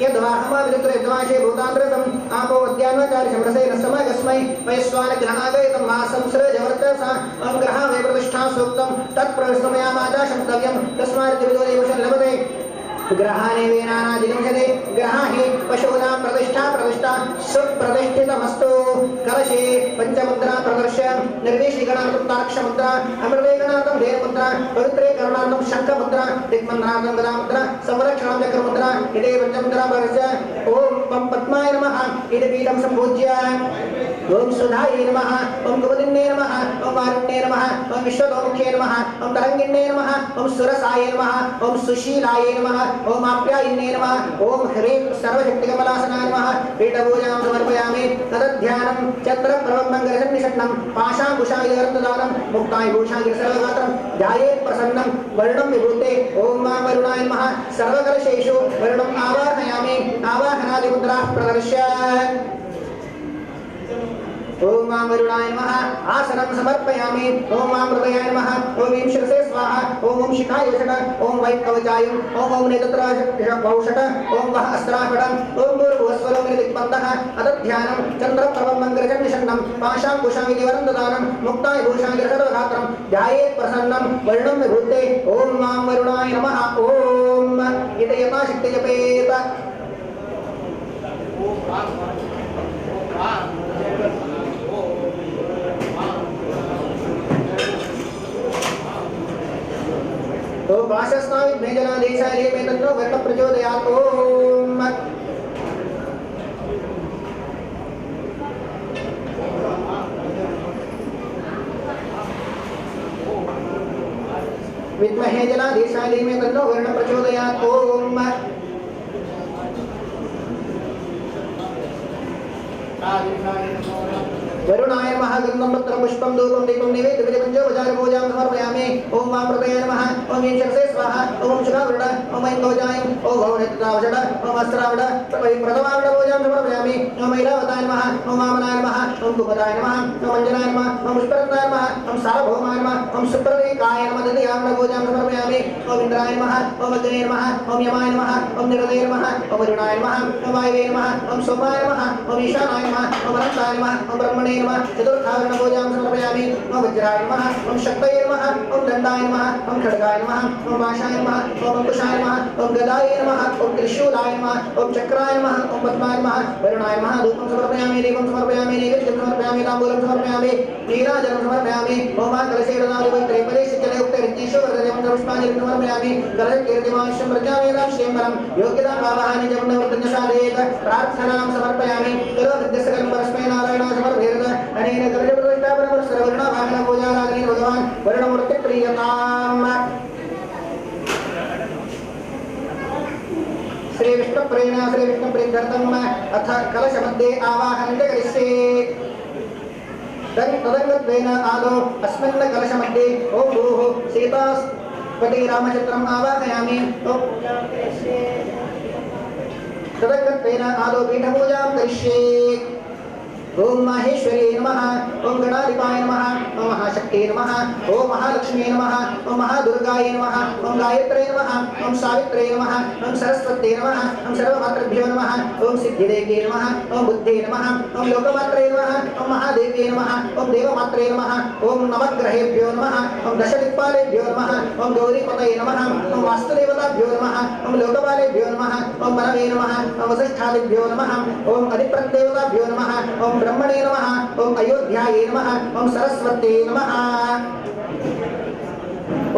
यद्वाहमा विदुत्रे द्वाशे भूतान्तरतम आपो अद्यान्वचारि समरसेन समगस्मै वैश्वान ग्रहणागयतं मासं सृजवर्तसा अंग्रहा वे प्रतिष्ठा सूक्तं तत्प्रविष्टमयामाजा शब्दव्यं तस्मात् विदुरेवशं लभते ग्रहाणे वेनानादिगम्यते ग्रहाहि पशूनां प्रतिष्ठा सुप्रतिष्ठितमस्तु कलशे पंचमुद्रा प्रदर्श्य निर्वेशिगणार्थं तार्क्षमुद्रा अमृतेगणार्थं देवमुद्रा पवित्रे करणार्थं शङ्खमुद्रा दिक्मन्त्रार्थं गदामुद्रा संरक्षणं चक्रमुद्रा इति पंचमुद्रा प्रदर्श्य ओम पद्माय नमः इति पीठं सम्पूज्य ओम सुधायै नमः ओम गोविन्दाय नमः ओम वारुण्ये नमः ओम विश्वतोमुख्ये नमः ओम तरंगिण्ये नमः ओम सुरसाय नमः ओम सुशीलाय नमः ओम आप्यायिने नमः ओम ह्रीं सर्वशक्तिकमलासनाय नमः पीठपूजां समर्पयामि तदध्यानं चन्द्रप्रभमङ्गलसन्निषण्णं पाशाङ्कुशायुधरत्नदानं मुक्तायुभूषाङ्गिरिसर्वगात्रं ध्यायेत् प्रसन्नं वर्णं विभूते ओम मां वरुणाय नमः सर्वकलशेषु वरुणम् आवाहयामि आवाहनादिमुद्राः प्रदर्श्य ओम मां वरुणाय नमः आसनं समर्पयामि ओम मां हृदयाय नमः ओम ईं शिरसे स्वाहा ओम शिखाय वषट ओम वैकवचाय ओम नेत्रत्राशट ओम वः अस्त्रापट ओम भूर्भुवस्वरो दिक्बन्धः अदध्यानं चन्द्रप्रभमङ्गलसन्निषण्णं पाशाङ्कुशाङ्गिरिवरन्ददानं मुक्तायुभूषाङ्गिरिसर्वगात्रं ध्यायेत् प्रसन्नं वर्णं विभूते ओम मां वरुणाय नमः ओम इति यथाशक्ति जपेत तो वासस्नावि मेजनादेशाय मे तन्नो वर्ण प्रचोदयात् ओम विद्महे जनादेशाय मे तन्नो वर्ण प्रचोदयात् ओम वरुणाय नमः गन्धं पत्रं पुष्पं धूपं दीपं नैवेद्यं पञ्चोपचारपूजां समर्पयामि ओम मां हृदयाय नमः ओम ईं शिरसे स्वाहा ओम शुभावृड ओम ऐं गौजाय ओम भवनेत्रावषड ओम अस्त्रावड प्रथमावृड पूजां समर्पयामि ओम ऐरावताय नमः ओम वामनाय नमः ओम कुपदाय नमः ओम अञ्जनाय नमः ओम पुष्परत्नाय नमः ओम सार्वभौमाय नमः ओम सुप्रतीकाय नमः द्वितीयावृड पूजां समर्पयामि ओम इन्द्राय नमः ओम अग्नये नमः ओम यमाय नमः ओम निरदये नमः ओम वरुणाय नमः ओम वायवे नमः ओम सोमाय नमः ओम ईशानाय नमः ओम अनन्ताय नमः ओम ब्रह्मणे नमः चतुर्थावरण पूजां समर्पयामि ओम वज्राय नमः ओम शक्तये नमः ओम दण्डाय नमः ओम खड्गाय नमः ओम पाशाय नमः ओम अंकुशाय नमः ओम गदाय नमः ओम त्रिशूलाय नमः ओम चक्राय नमः ओम पद्माय नमः वरुणाय नमः धूपं समर्पयामि दीपं समर्पयामि नैवेद्यं समर्पयामि ताम्बूलं समर्पयामि नीराजनं समर्पयामि ओम कलशेरदादिपत्रेपदेशचले उक्तरित्येषु वर्धते मन्त्रपुष्पाञ्जलिं समर्पयामि कलशकीर्तिमांशं प्रजामेदां श्रीमरं योग्यतां भावानि च पुण्यवर्धन्यसाधयेत् प्रार्थनां समर्पयामि करोमिद्यस्सकलं परस्मै नारायणाय समर्पयेत् अनेन कलशप्रतिष्ठापनपुरस्सरवर्णवाहन पूजाराधने भगवान् वर्णमूर्तिप्रीयताम् श्री विष्णुप्रीत्यर्थम् अथ कलशमध्ये आवाहनं च करिष्ये तदङ्गत्वेन आदौ अस्मिन् कलशमध्ये ओम भूः सीतापति रामचन्द्रम् आवाहयामि तदङ्गत्वेन आदौ पीठपूजां करिष्ये ओम माहेश्वरी नमः ओम गणाधिपाय नमः ओम महाशक्ति नमः ओम महालक्ष्मी नमः ओम महादुर्गाय नमः ओम गायत्रे नमः ओम सावित्रे नमः ओम सरस्वती नमः ओम सर्वमातृभ्यो नमः ओम सिद्धिदेव्यै नमः ओम बुद्धे नमः ओम लोकमात्रे नमः ओम महादेव्यै नमः ओम देवमात्रे नमः ओम नवग्रहेभ्यो नमः ओम दशदिक्पालेभ्यो नमः ओम गौरीपतये नमः ओम वास्तुदेवताभ्यो नमः ओम लोकपालेभ्यो नमः ओम मनवे नमः ओम वसिष्ठादिभ्यो नमः ओम अधिप्रदेवताभ्यो नमः ओम ब्रह्मणे नमः ओम अयोध्याये नमः ओम सरस्वत्यै नमः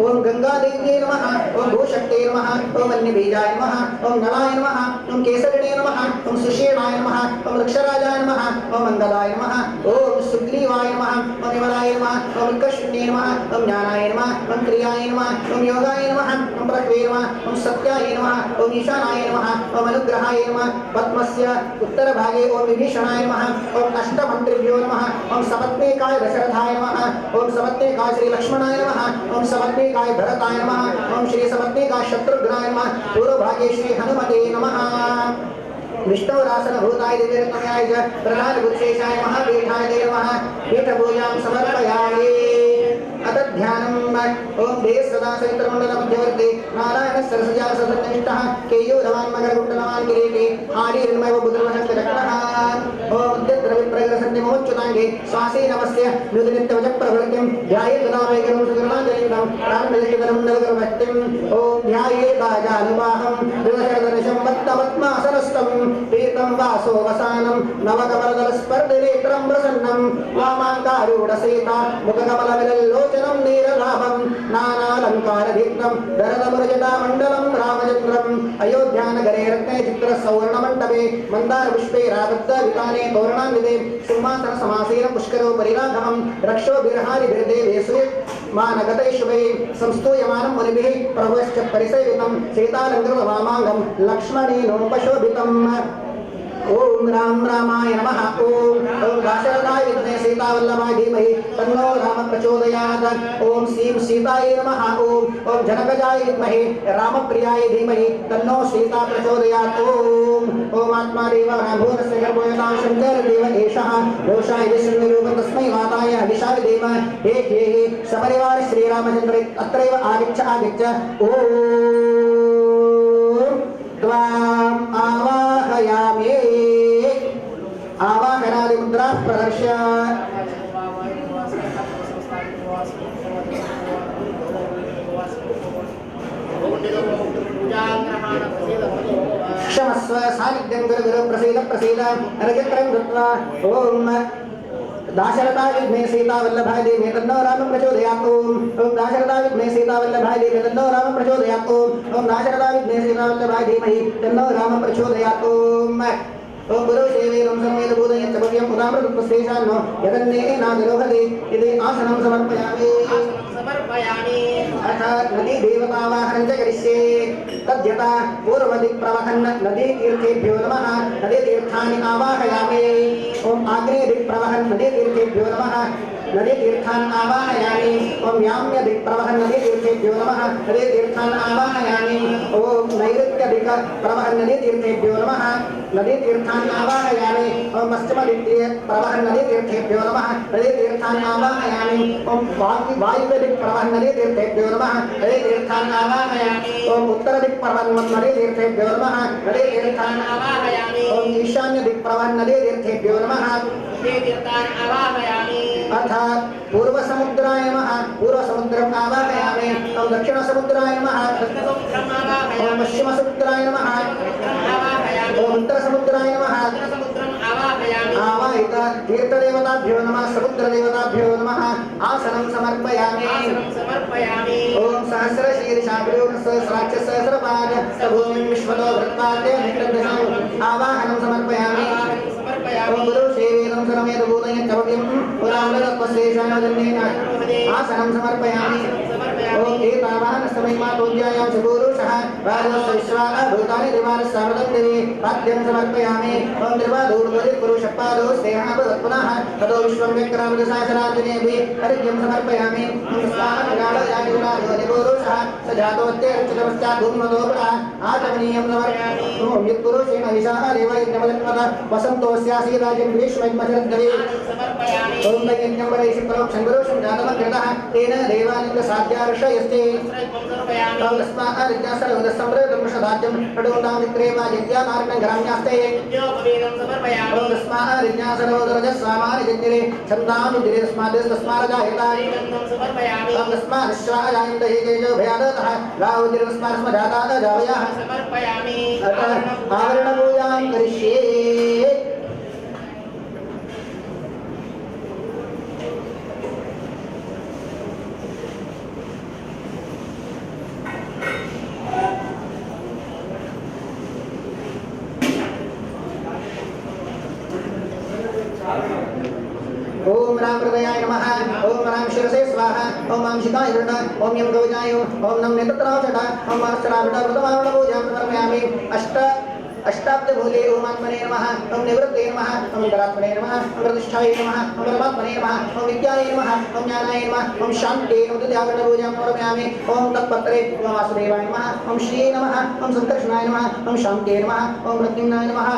ओम गंगा देव्यै नमः ओम भूशक्त्यै नमः ओम अन्यबीजाय नमः ओम नलाय नमः ओम केसरिणे नमः ओम सुषेणाय नमः ओम वृक्षराजाय नमः ओम मंगलाय नमः ओम सुग्रीवाय नमः ओम विमलाय नमः ओम विकर्षण्ये नमः ओम ज्ञानाय नमः ओम क्रियाय नमः ओम योगाय नमः ओम प्रज्ञे नमः ओम सत्याय नमः ओम ईशानाय नमः ओम अनुग्रहाय नमः पद्मस्य उत्तरभागे ओम विभीषणाय नमः ओम अष्टमन्त्रिभ्यो नमः ओम सपत्नीकाय दशरथाय नमः ओम सपत्नीकाय श्री लक्ष्मणाय नमः ओम सपत्नीकाय भरताय नमः ओम श्री सपत्नीकाय शत्रुघ्नाय नमः पूर्वभागे श्री हनुमते नमः विष्णुरासनभूताय दिव्यरत्नमयाय च प्रधानभूतशेषाय महापीठाय ते नमः पीठपूजां समर्पयामि तद्ध्यानम् ओम देश सदा सवित्रमण्डल मध्यवर्ती नारायण सरसजा सदनिष्ठः केयूरवान् मकरकुण्डलवान् किरीटी आदिर्मैव बुद्धिर्वशक्तिरक्षणः ओम उद्यद्रवि प्रग्रसन्निमोच्युताङ्गे स्वासी नमस्य नुदिनित्यवच प्रवृत्तिं ध्यायेत् नामैकरं सुकरुणाजलितं प्राणनिधिकरमुण्डलकरवष्टिम् ओम ध्यायेत् राजानुवाहं विवशरदनिशं वत्तवत्मासनस्थं तीर्थं वासो वसानं नवकमलदलस्पर्धिनेत्रं प्रसन्नं वामाङ्कारूढसेता मुखकमलविलल्लोचनं नीरलाभं नानालङ्कारदीप्तं दरदमुरजटामण्डलं रामचन्द्रम् अयोध्यानगरे रत्ने चित्रसौवर्णमण्डपे मन्दारपुष्पे राबद्धविताने तोरणान्विते सिंहासनसमासीनं पुष्करो परिराघवं रक्षोभिर्हारिभिर्देवेषु मानगतैषुभे संस्तूयमानं मुनिभिः प्रभुश्च परिसेवितं सीतालङ्कृतवामाङ्गं लक्ष्मणेनोपशोभितम् ओम राम रामाय नमः ओम दाशरथाय विद्महे सीतावल्लभाय धीमहि तन्नो राम प्रचोदयात् ओम श्रीं सीताय नमः ओम जनकजाय विद्महे रामप्रियाय धीमहि तन्नो सीता प्रचोदयात् ओम आत्मा देवः भूतस्य गर्भोऽयतां शङ्करदेव एषः दोषाय विष्णुरूपं तस्मै माताय हविषाय देव हे सपरिवार श्रीरामचन्द्र अत्रैव आगच्छ ओम त्वाम् आवाहयामि आवाहनादि मुद्रा प्रदर्श्य क्षमस्व सानिध्यं गुरु प्रसीद नरचित्रं दत्त्वा ओम दाशरथाय विद्महे सीतावल्लभाय धीमहि तन्नो रामं प्रचोदयात् ओम दाशरथाय विद्महे सीतावल्लभाय धीमहि तन्नो रामं प्रचोदयात् ओम दाशरथाय विद्महे सीतावल्लभाय धीमहि तन्नो रामं प्रचोदयात् ओम गुरु सेवेनं संवेद बोधयत् भव्यं उदामृतपुष्पेशान्नो यदन्नेनादिरोहते इति आसनं समर्पयामि अथ नदी देवतावाहनं च करिष्ये तद्यथा पूर्वदिक् प्रवहन् नदी तीर्थेभ्यो नमः नदी तीर्थानि आवाहयामि ओम आग्नेयदिक् प्रवहन् नदी तीर्थेभ्यो नमः नदी तीर्थान् आवाहयामि ओम याम्यदिक् प्रवहन् नदी तीर्थेभ्यो नमः नदी तीर्थान् आवाहयामि ओम नैऋत्यदिक् प्रवहन् नदी तीर्थेभ्यो नमः नदी तीर्थान् आवाहयामि ओम पश्चिमदिक् प्रवहन् नदी तीर्थेभ्यो नमः नदी तीर्थान् आवाहयामि ओम वायुव्यदिक् प्रवहन् नदी तीर्थेभ्यो नमः नदी तीर्थान् आवाहयामि ओम उत्तरदिक् प्रवहन् नदी तीर्थेभ्यो नमः नदी तीर्थान् आवाहयामि ओम ईशान्यदिक् प्रवहन् नदी तीर्थेभ्यो नमः नदी तीर्थान् आवाहयामि अथ पूर्वसमुद्राय नमः पूर्वसमुद्रम् आवाहयामि ओम दक्षिणसमुद्राय नमः दक्षिणसमुद्रम् आवाहयामि ओम पश्चिमसमुद्राय नमः ओम उत्तरसमुद्राय नमः उत्तरसमुद्रम् आवाहयामि आवाहित तीर्थदेवताभ्यो नमः समुद्रदेवताभ्यो नमः आसनं समर्पयामि ओम सहस्रशीर्षाभ्योर्सहस्राक्ष सहस्रपाद सभूमिं विश्वतो वृत्ताते निष्ठदशम् आवाहनं समर्पयामि ओम गुरु सेवेनं सर्वमेव बोधयत् भव्यं उदामृतपुष्पेशान्नो आसनं समर्पयामि ओम एतावाहनस्तमहिमातोज्यायां सुपुरुषः राजस्विश्वा भूतानि दिवानस्सावदं देवी पाद्यं समर्पयामि ओम निर्वादूर्ध्वदिक् पुरुषपादो स्नेहः पुनः ततो विश्वं व्यक्रामृतशासनार्जुनेभिः हरिद्यं समर्पयामि ओम स्वाहागाढयायुनायोनिपुरुषः स जातोऽत्यर्चितपश्चात् धूम्रतोपरः आचमनीयं समर्पयामि ओम यत्पुरुषेण विशाः देवयज्ञमजन्मतः वसन्तोऽस्यासीदाजं ग्रीष्मैकमशरद्गवे ओम यज्ञं वरैषि परोक्षं गुरुषं जातमग्रतः तेन देवानन्दसाध्यार्षयस्ते ओम तस्माद्रिज्ञासर्वदसम्प्रदं पडोदां विक्रेमा यज्ञानार्णं ग्राम्यास्ते ओम तस्माद्रिज्ञासर्वदरजस्वामानि छन्दानुदिरे तस्मादजायता ओम तस्मादश्वाजायन्त हि तेजो भयादतः गावोदिरस्मास्मजाताः जावयाः आवरणपूजां करिष्ये ओम राम हृदयाय नमः ओम राम शिरसे स्वाहा ओम आम शिताय नमः ओम यम गौजाय ओम नम नेत्रत्रावचट ओम अस्त्रावट प्रथमावट पूजां समर्पयामि अष्टाब्दमूले ओम आत्मने नमः ओम निवृत्ते नमः ओम अंतरात्मने नमः ओम प्रतिष्ठाय नमः ओम परमात्मने नमः ओम विद्याय नमः ओम ज्ञानाय नमः ओम शान्ते ओम द्वितीयावट पूजां समर्पयामि ओम तत्पत्रे ओम वासुदेवाय नमः ओम श्री नमः ओम संकर्षणाय नमः ओम शान्ते नमः ओम प्रद्युम्नाय नमः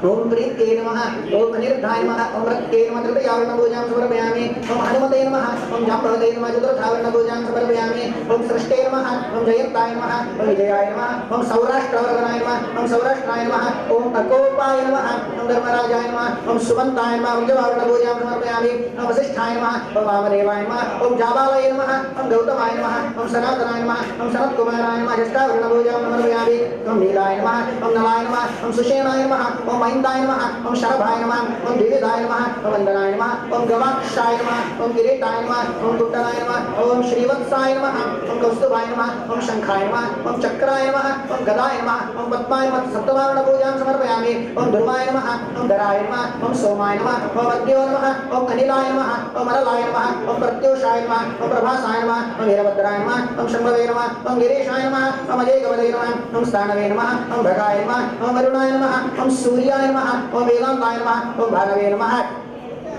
ओम प्रीत्यै नमः ओम अनिरुद्धाय नमः ओम रत्यै नमः तृतीयावर्णपूजां समर्पयामि ओम हनुमते नमः ओम जाम्बवते नमः चतुर्थावर्णपूजां समर्पयामि ओम सृष्टे नमः ओम जयन्ताय नमः ओम विजयाय नमः ओम सौराष्ट्रवर्धनाय नमः ओम सौराष्ट्राय नमः ओम अकोपाय नमः ओम धर्मराजाय नमः ओम सुमन्ताय नमः ओम जवावर्णपूजां समर्पयामि ओम वसिष्ठाय नमः ओम वामदेवाय नमः ओम जाबालये नमः ओम गौतमाय नमः ओम सनातनाय नमः ओम सनत्कुमाराय नमः ज्येष्ठावर्णपूजां समर्पयामि ओम नीलाय नमः ओम नलाय नमः ओम सुषेणाय नमः ओम महिन्दाय नमः ओम शरभाय नमः ओम द्विविधाय नमः ओम वन्दनाय नमः ओम गवाक्षाय नमः ओम किरीटाय नमः ओम कुट्टनाय नमः ओम श्रीवत्साय नमः ओम कौस्तुभाय नमः ओम शंखाय नमः ओम चक्राय नमः ओम गदाय नमः ओम पद्माय नमः सप्तमावर्णपूजां समर्पयामि ओम ध्रुवाय नमः ओम धराय नमः ओम सोमाय नमः ओम अद्यो नमः ओम अनिलाय नमः ओम अरलाय नमः ओम प्रत्यूषाय नमः ओम प्रभासाय नमः ओम वीरभद्राय नमः ओम शंभवे नमः ओम गिरीशाय नमः ओम अजयगवदे नमः ओम स्थानवे नमः ओम भगाय नमः ओम वरुणाय नमः ओम सूर्याय नमः ओम वेदांताय नमः ओम भानवे नमः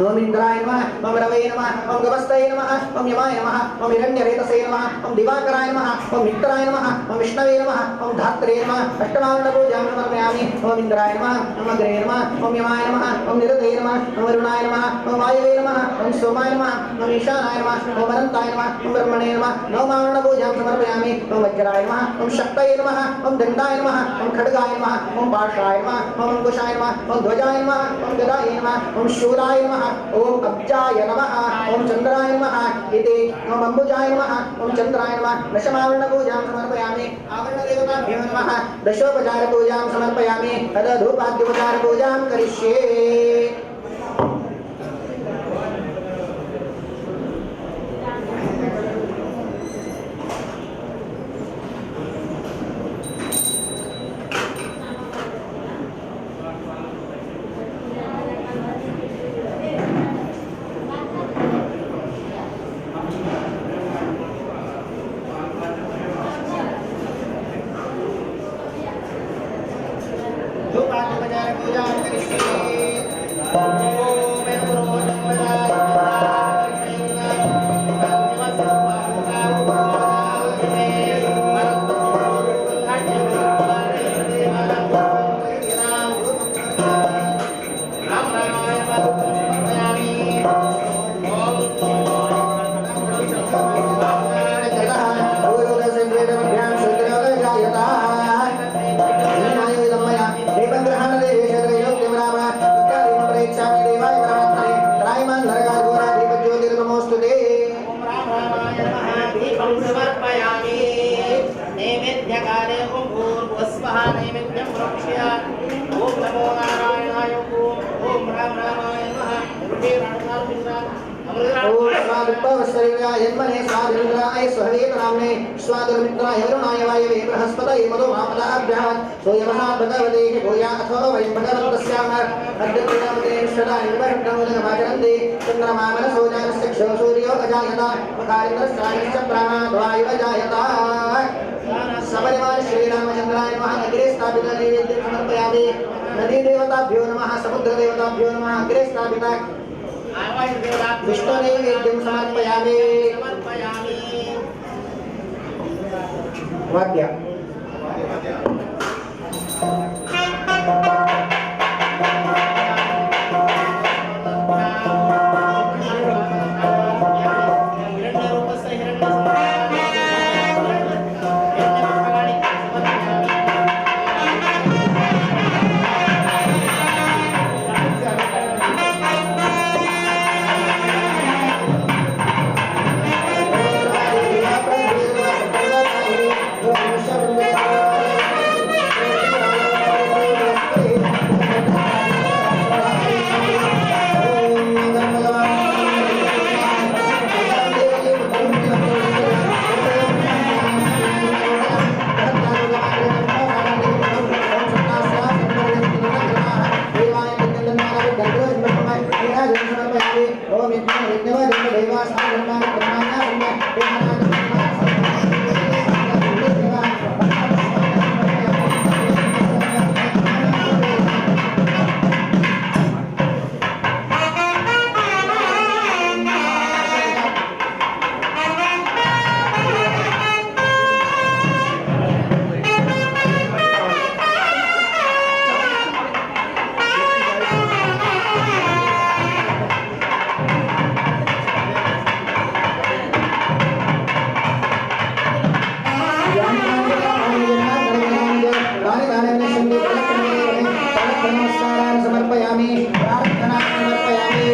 ओम इंद्राय नमः ओम रवये नमः ओम गवस्तये नमः ओम यमाय नमः ओम हिरण्यरेतसे नमः ओम दिवाकराय नमः ओम मित्राय नमः ओम विष्णवे नमः ओम धात्रे नमः अष्टमावर्णपूजां समर्पयामि ओम इंद्राय नमः ओम अग्रे नमः ओम यमाय नमः ओम निरते नमः ओम वरुणाय नमः ओम वायवे नमः ओम सोमाय नमः ओम ईशानाय नमः ओम अनन्ताय नमः ओम ब्रह्मणे नमः नवमावर्णपूजां समर्पयामि ओम वज्राय नमः ओम शक्तये नमः ओम दण्डाय नमः ओम खड्गाय नमः ओम पाशाय नमः ओम अंकुशाय नमः ओम ध्वजाय नमः ओम गदाय नमः ओम शूलाय नमः ओम अब्जाय नमः ओम चंद्राय नमः इति ओम अंबुजाय नमः ओम चंद्राय नमः दशमावर्णपूजां समर्पयामि आवरणदेवताभ्यो नमः दशोपचारपूजां समर्पयामि तदधूपाद्योपचारपूजां करिष्ये यन्मने स्वादिन्द्राय स्वहवेतनाम्ने स्वादुर्मित्राय वरुणाय वायवे बृहस्पतये मधुमामलाभ्यः सोऽयमः भगवते भूया अथो वयं भगवन्तस्याः अद्यत्रिणामते विश्वदाय विभक्तमुदगमाचरन्ते चन्द्रमामनसो जातश्चक्षो सूर्यो अजायत मकारिन्द्रश्चायश्च प्राणाद्वायुव जायत सपरिवार श्रीरामचन्द्राय नमः अग्रे स्थापितनैवेद्यं समर्पयामि नदीदेवताभ्यो नमः समुद्रदेवताभ्यो नमः अग्रे स्थापित विष्णुनैवेद्यं समर्पयामि वाक्य नमस्कारान् समर्पयामि प्रार्थनां समर्पयामि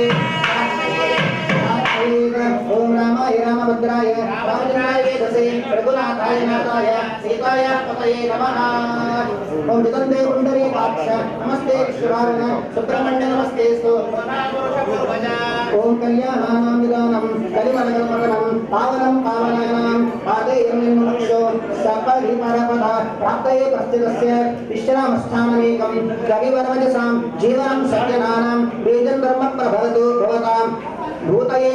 ओम रामाय रामभद्राय रामचंद्राय वेदसे रघुनाथाय नाथाय सीताय पतये नमः ओम जगन्ते पुंडरीकाक्ष नमस्ते विश्वभावन सुब्रह्मण्य नमस्तेस्तु ओम कल्याणानां निदानं कलिमलकल्पकनं पावनं पावनानां पादेयं निर्मुक्षो सपरिपरपदा प्राप्तये प्रस्थितस्य विश्रामस्थानमेकं कविवर्मजसां जीवनं सत्यनानां वेदं ब्रह्म प्रभवतु भवतां भूतये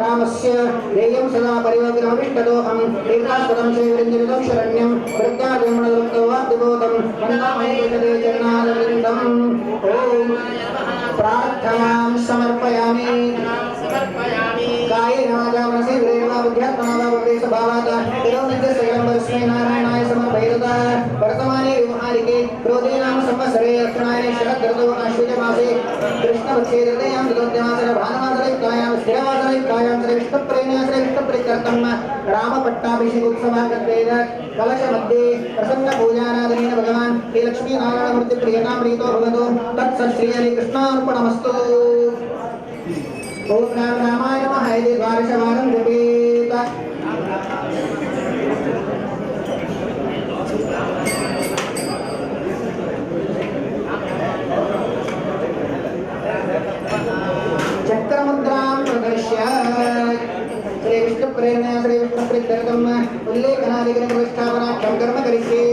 रामस्य देयं सदा परिवर्तितमविष्टदोहं एकास्पदं श्रीवृन्दितं शरण्यं प्रत्यागमनदुक्तवाद्यबोधं वन्दामहे चरणारविन्दम् ॐ प्रार्थनां समर्पयामि कायेन वाचा मनसेन्द्रियेण वा बुद्ध्यात्मना वा प्रदेशभावात् तिरोनित्यस्यैलम्बरस्मै नारायणाय समर्पयेत् वर्तमाने व्यवहारिके क्रोधे नाम संवत्सरे दक्षिणायने शरदृतौ आश्विजमासे कृष्णपक्षे तृतीयां चतुर्थमासे भानुमासयुक्तायां स्थिरवासरयुक्तायां श्रीविष्णुप्रेण्यश्रीविष्णुप्रीत्यर्थं रामपट्टाभिषेकोत्सवः कर्तेन कलशमध्ये प्रसन्नपूजाराधनेन भगवान् श्रीलक्ष्मीनारायणमूर्तिप्रियतां प्रीतो भवतु तत्सत् श्रीहरिकृष्णार्पणमस्तु ओम रामाय नमः इति द्वादशवारं जपेत् चक्रमुद्रां प्रदर्श्य श्रीविष्णुप्रेरणया श्रीविष्णुप्रीत्यर्थम् उल्लेखनादिग्रहप्रतिष्ठापनाख्यं कर्म करिष्ये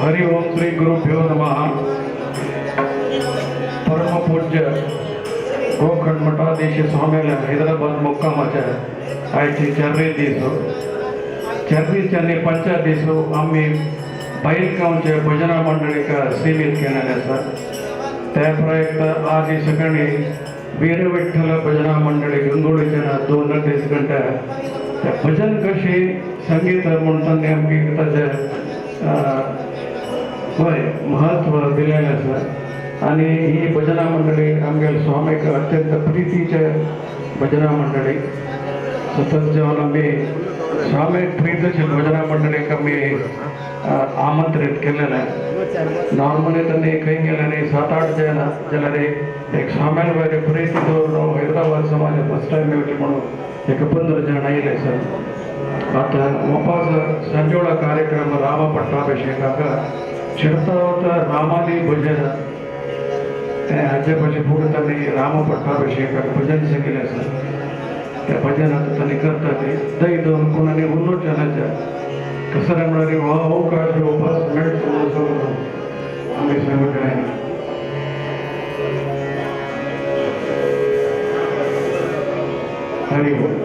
हरि ओम श्री गुरुभ्यो नमः। परम पूज्य गोखंड मठाधीश स्वामीला हैदराबाद मुक्कामाच्या आयची चर्री दिसो चर्रीच्या पंचा दिसो आम्ही बैलगावच्या भजना मंडळीका सीमित केलेले असतात त्या प्रयुक्त आज सकाळी वीर विठ्ठल भजना मंडळी गंगोळीच्या 2-2.5 घंटा त्या भजन कशी संगीत म्हणताना आमची त्याचे महत्व दिलेलं असं आणि ही भजना मंडळी आमच्या स्वामीक अत्यंत प्रीतीचे भजना मंडळी सतत जेव्हा आम्ही स्वामी प्रीतीचे भजना मंडळीक आम्ही आमंत्रित केलेलं आहे नॉर्मली त्यांनी काही केलं नाही 7-8 जण जाल्यार एक स्वाम्यान वगैरे प्रीती दवरून हैदराबाद समाजात फर्स्ट टाइम मेळटी म्हणून एक 15 जण आयले सर आता मोपास संजोळा कार्यक्रम राम पट्टाभिषेकाका चिरतावत रामादी भजन हाजे पछी फुडें तांणी राम पट्टाभिषेकाक भजन सांगिल्लें आसा त्या भजनात तांणी करता ते दही दोन कोणाने उन्नत जनाच्या कसं म्हणणारी हो अवकाश उपास मेळटो असो आमी सांगून हरि ओम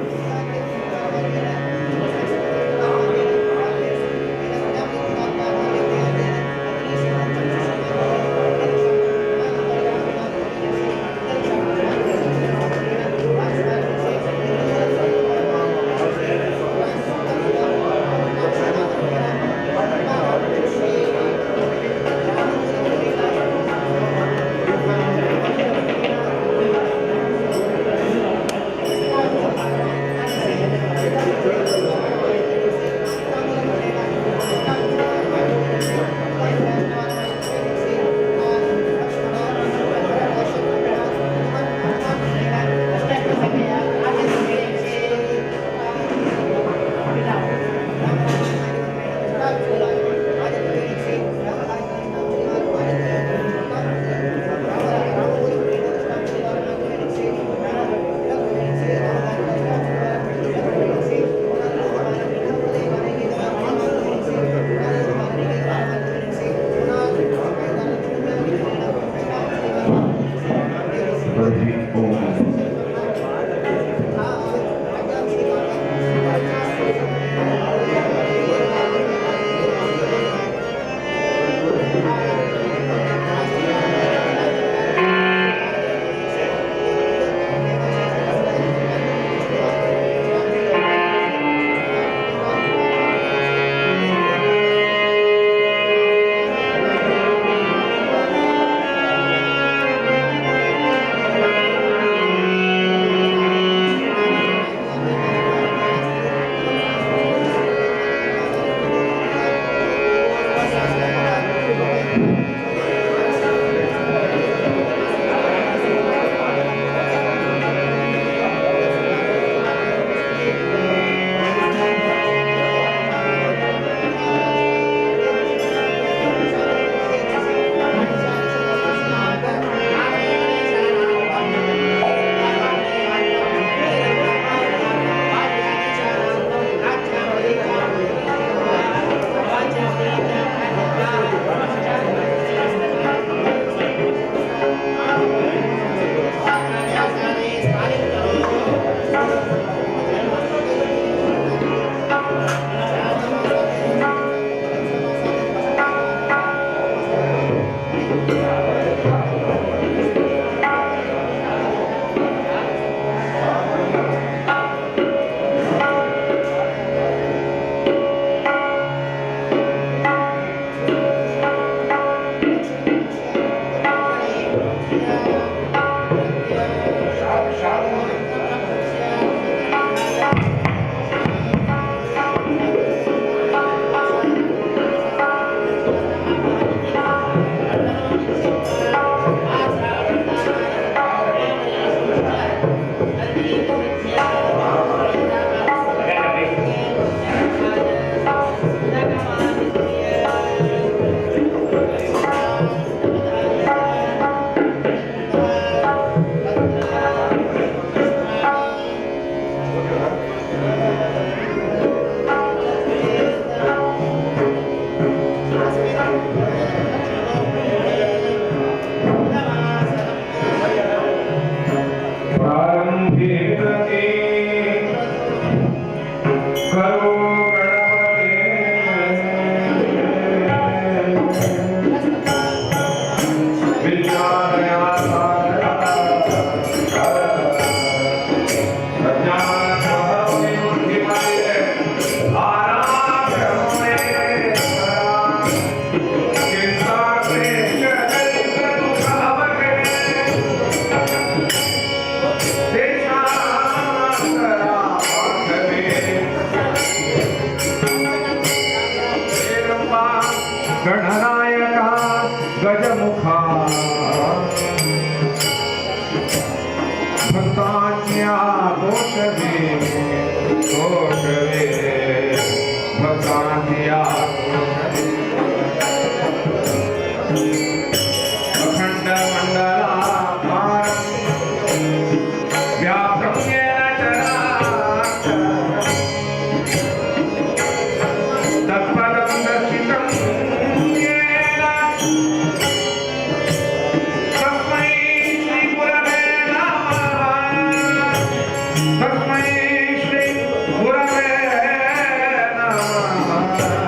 गणनायका गजमुखा भक्तान्या घोषवे भक्तान्या अखंड मंडलाकारं व्याप्तं येन चराचरं तत्पदं दर्शितं Thank you.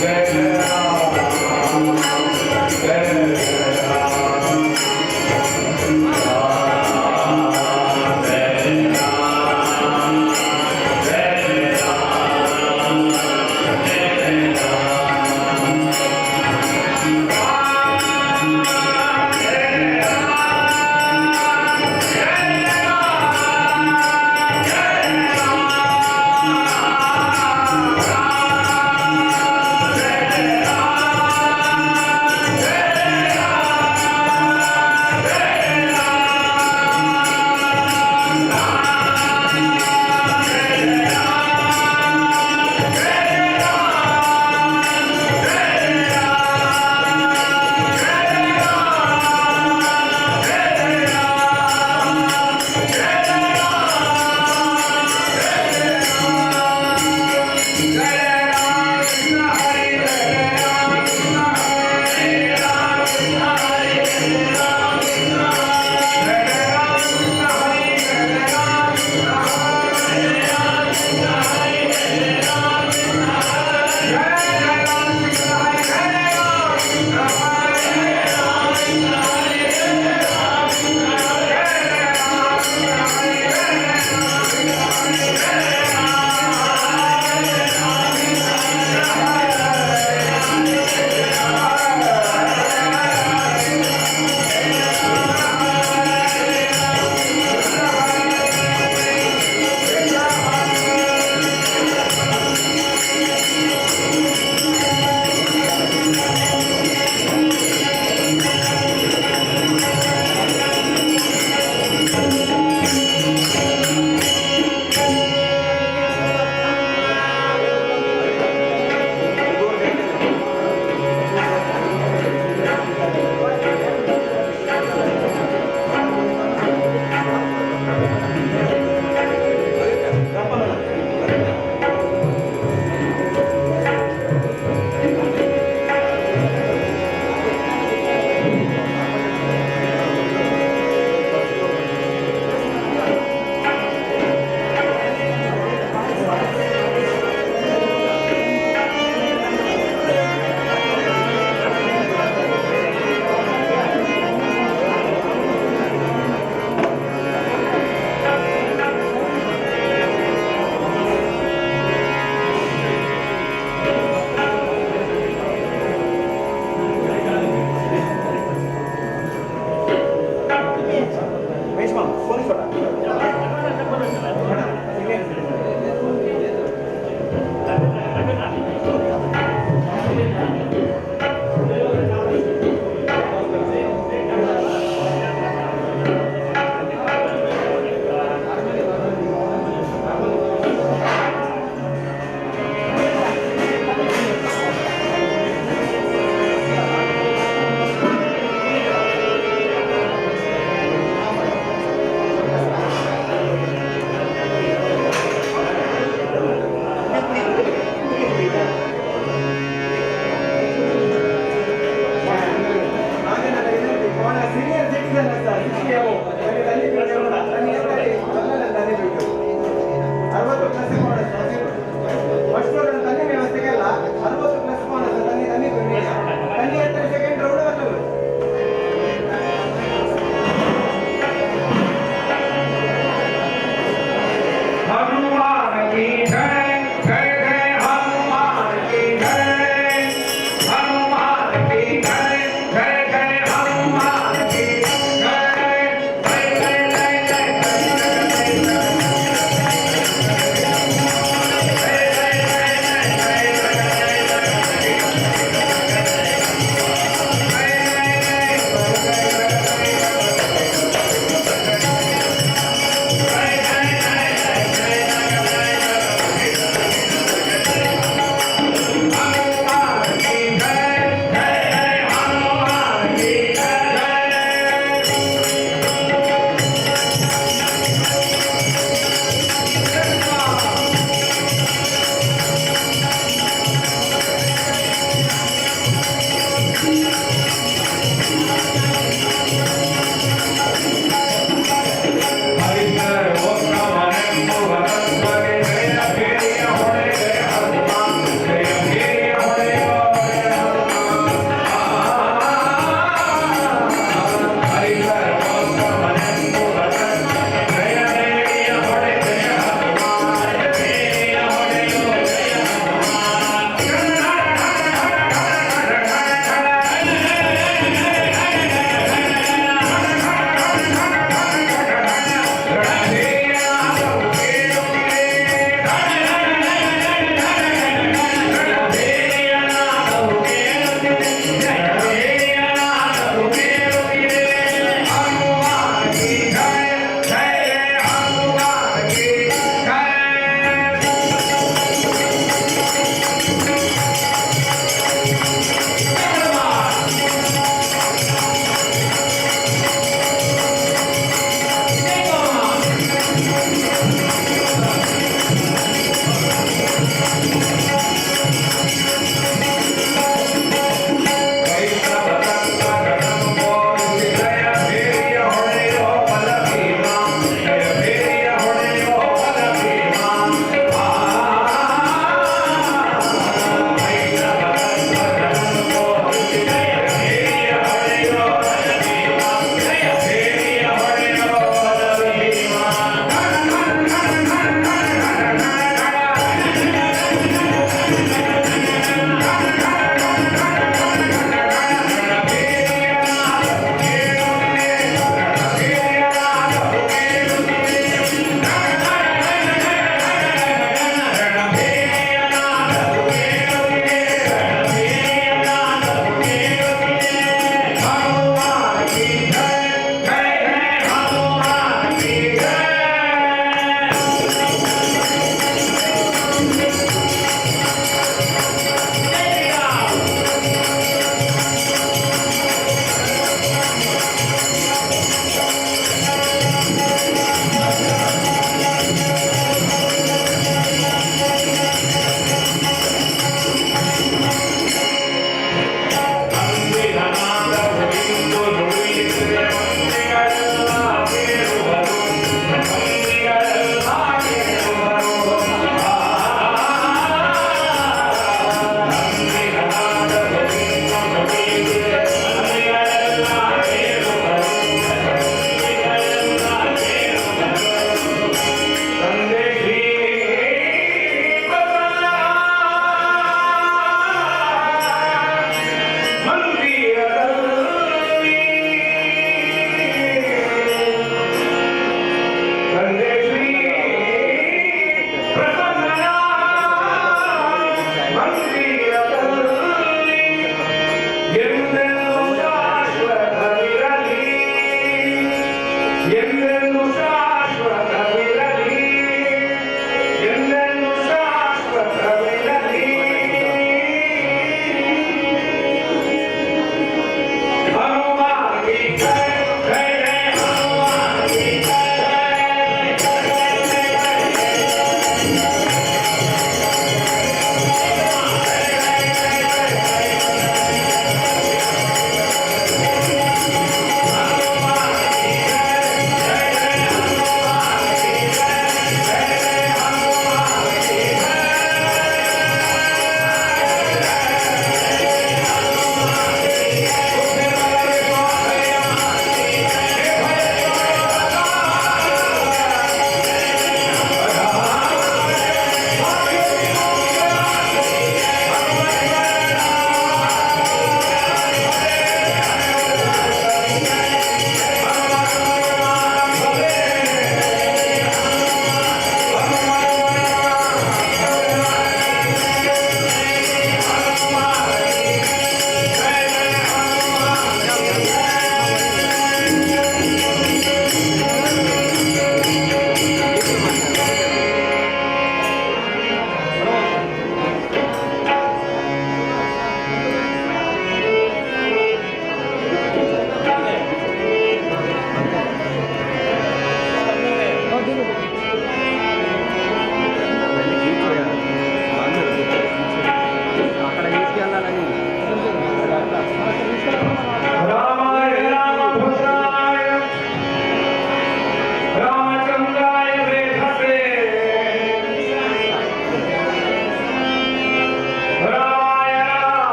Jai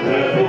Ah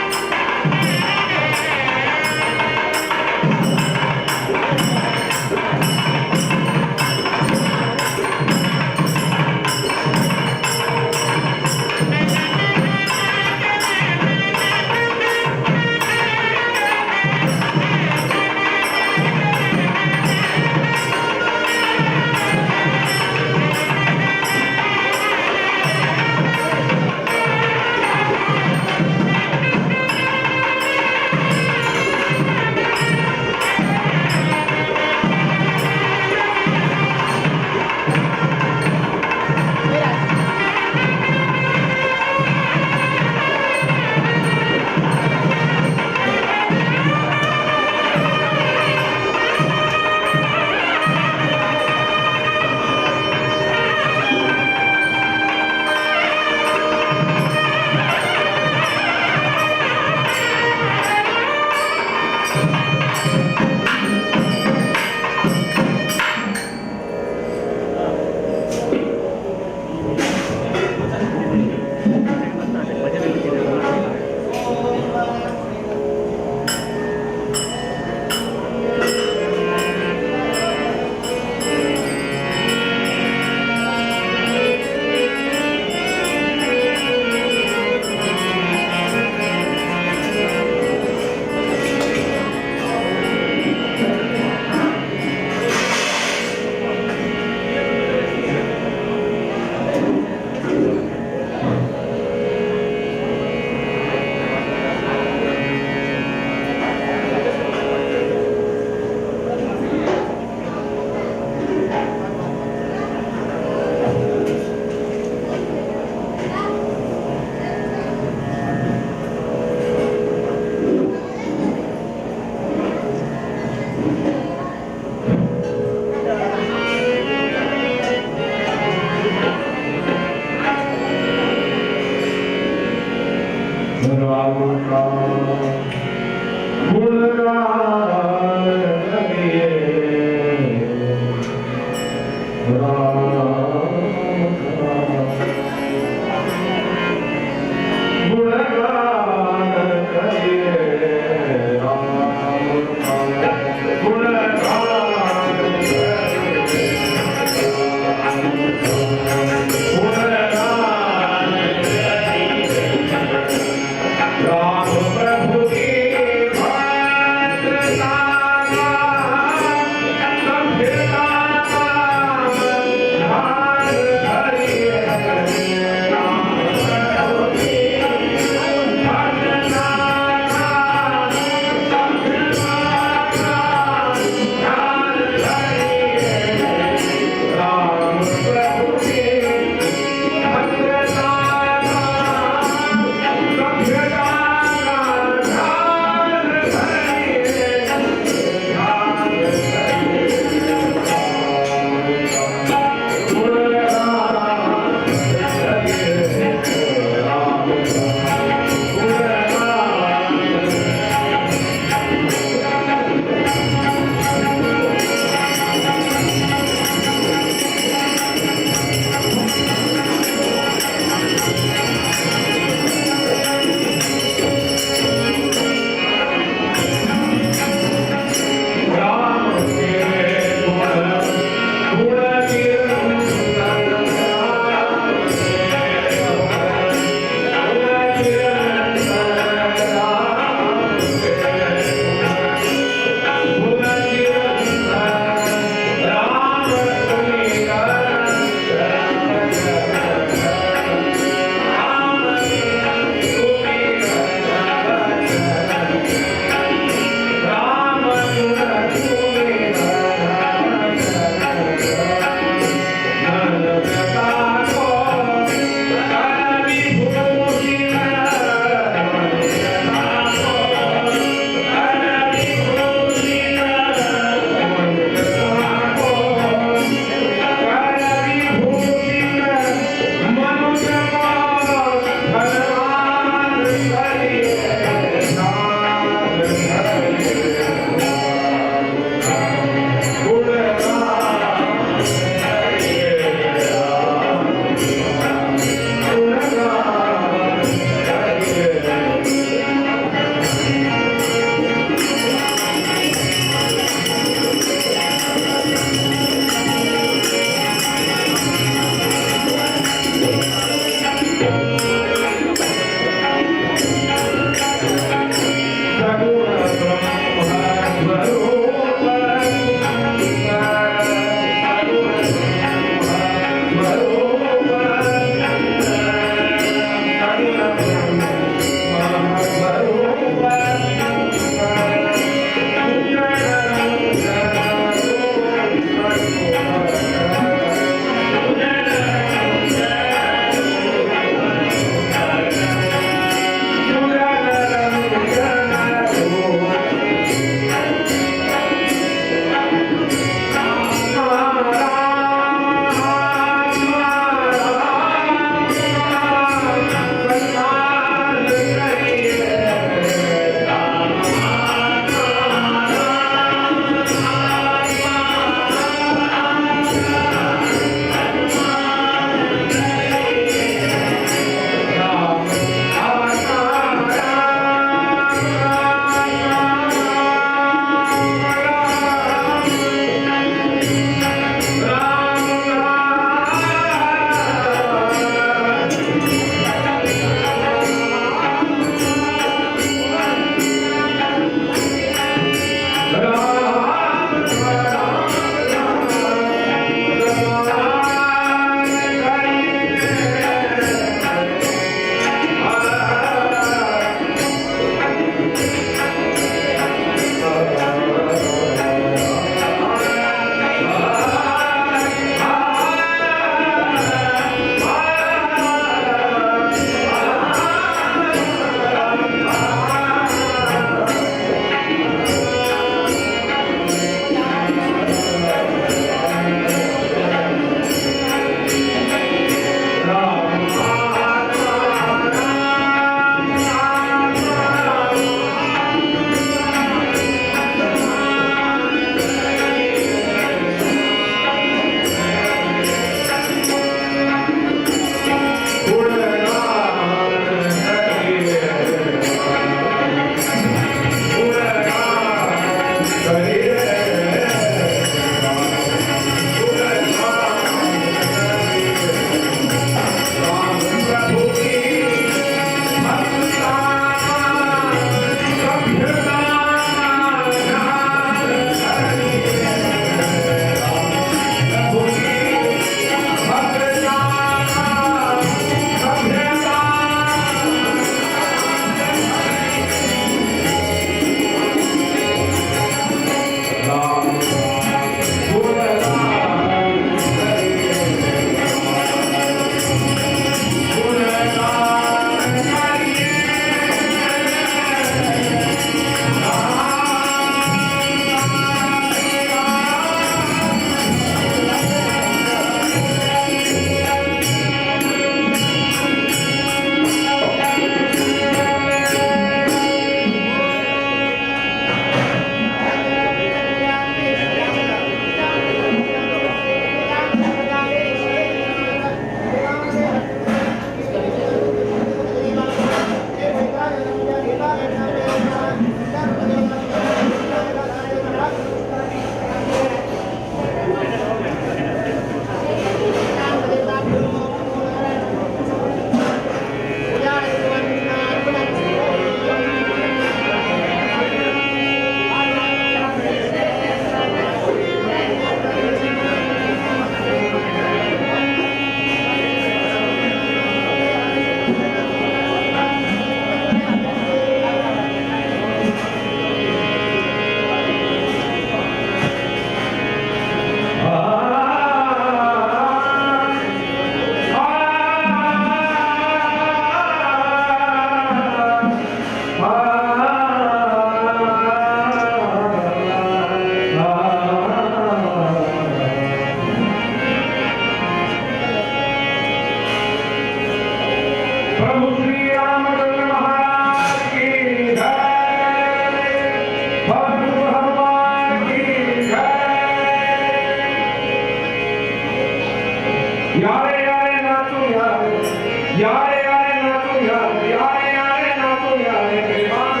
यारे यारे नाचू यारे यारे यारे नाचू यारे यारे यारे नाचू यारे प्रेमान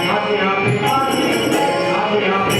नाचू यारे नाचू यारे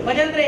ಭಜನ್ರಿ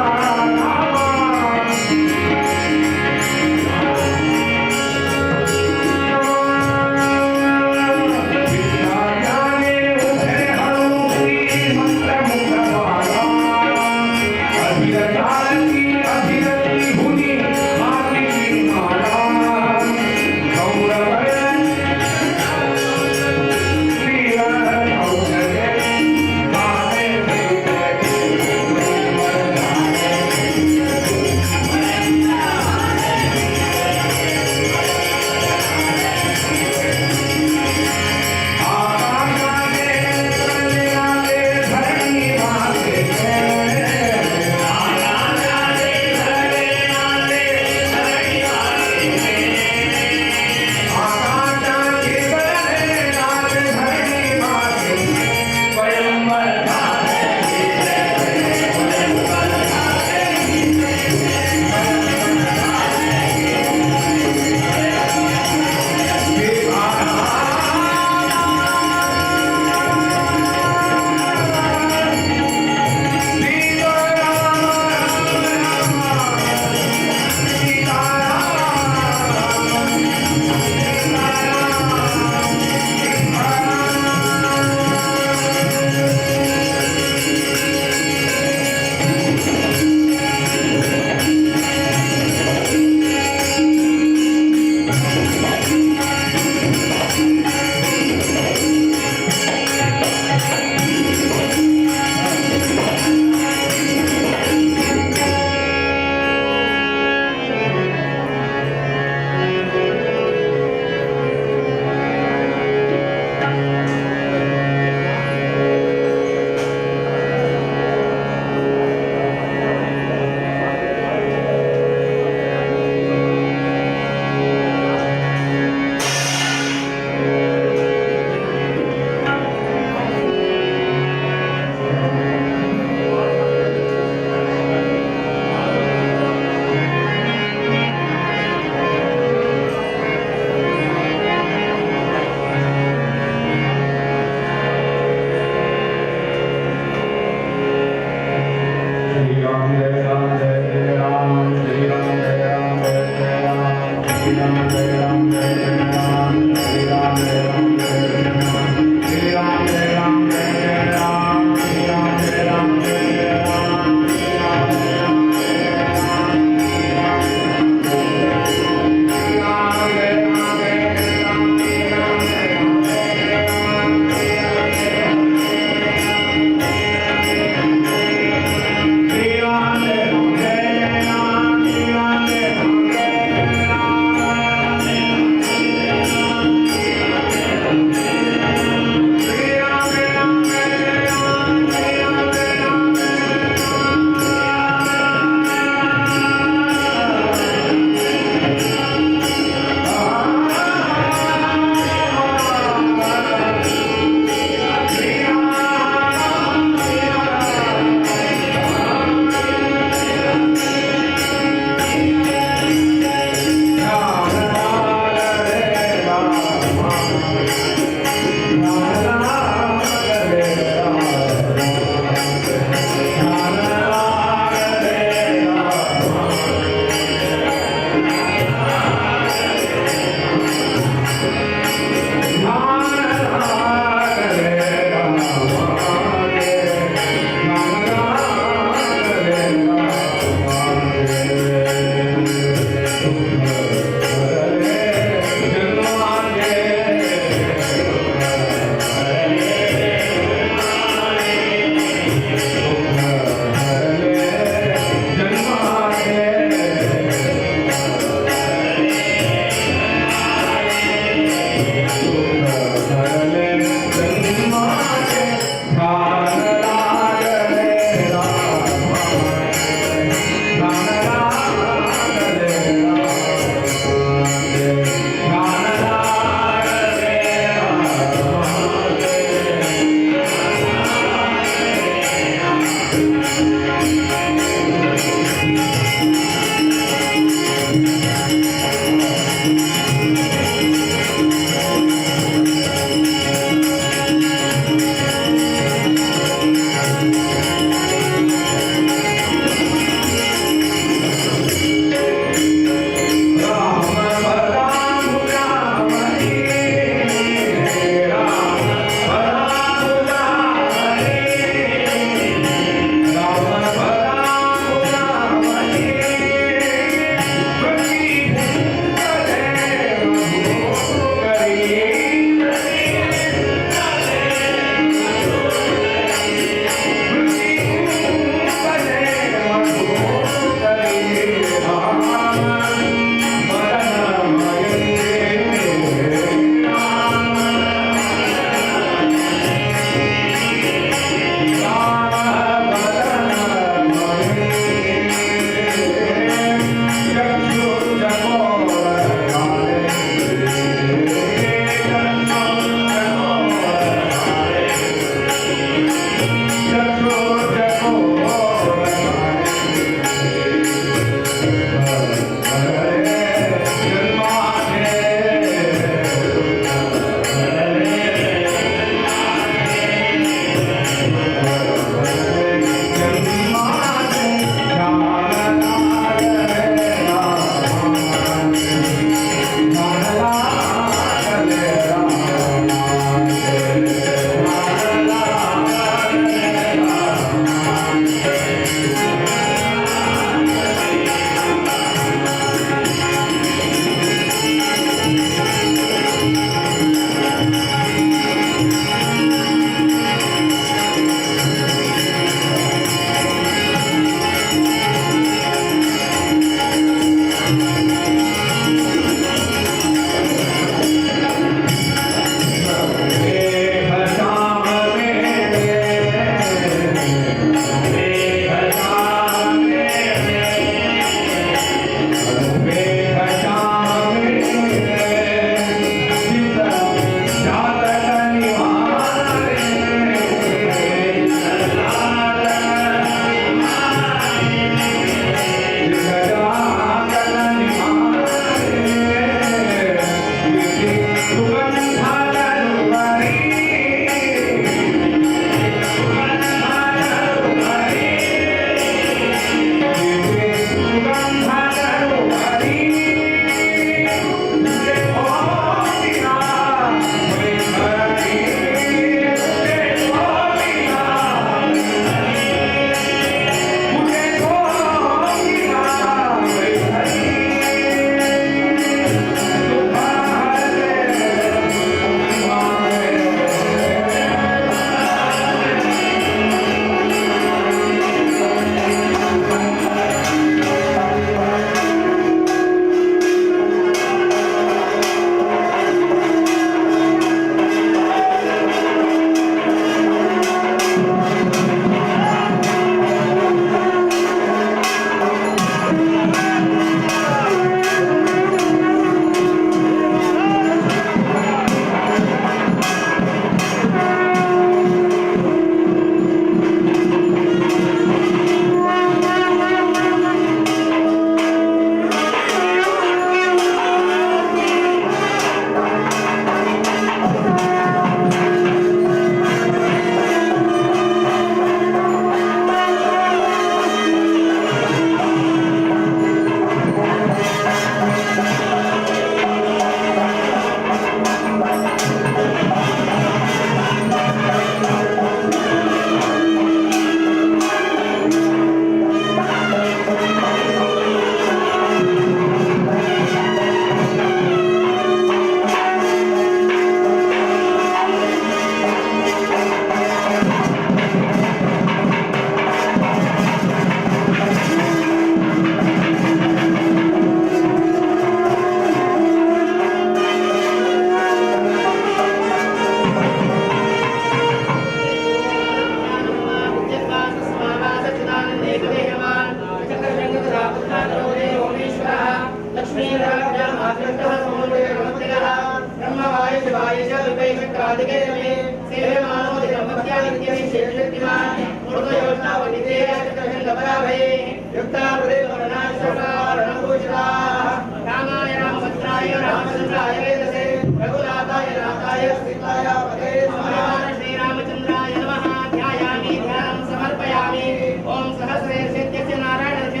श्रीरामचंद्राय नमः। ध्यायामि ध्यानं समर्पयामि। ओम सहस्रेर्षेत्यस्य नारायणस्य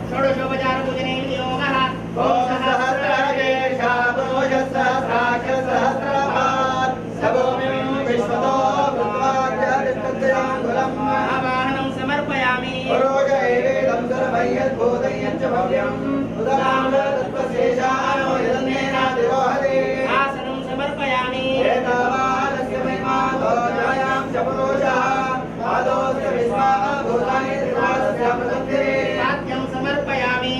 षोडशोपचारपूजने नियोगः। ओम सहस्रकेशा पुरुषः सहस्राक्ष सहस्रपात् सभूमिं विश्वतो भूत्वाग्रदिक्कञ्जलाङ्गुलम् आवाहनं समर्पयामि। पुरोजैवेदं सर्वयद्भूतं यच्च भव्यम् उदरामृतत्वशेषानो यदन्नेनातिरोहते आसनं समर्पयामि। एतावानस्य महिमातो जायां च पुरुषः पादोऽस्य विश्वाः भूतानि त्रिपादस्य प्रदन्ते वाक्यं समर्पयामि।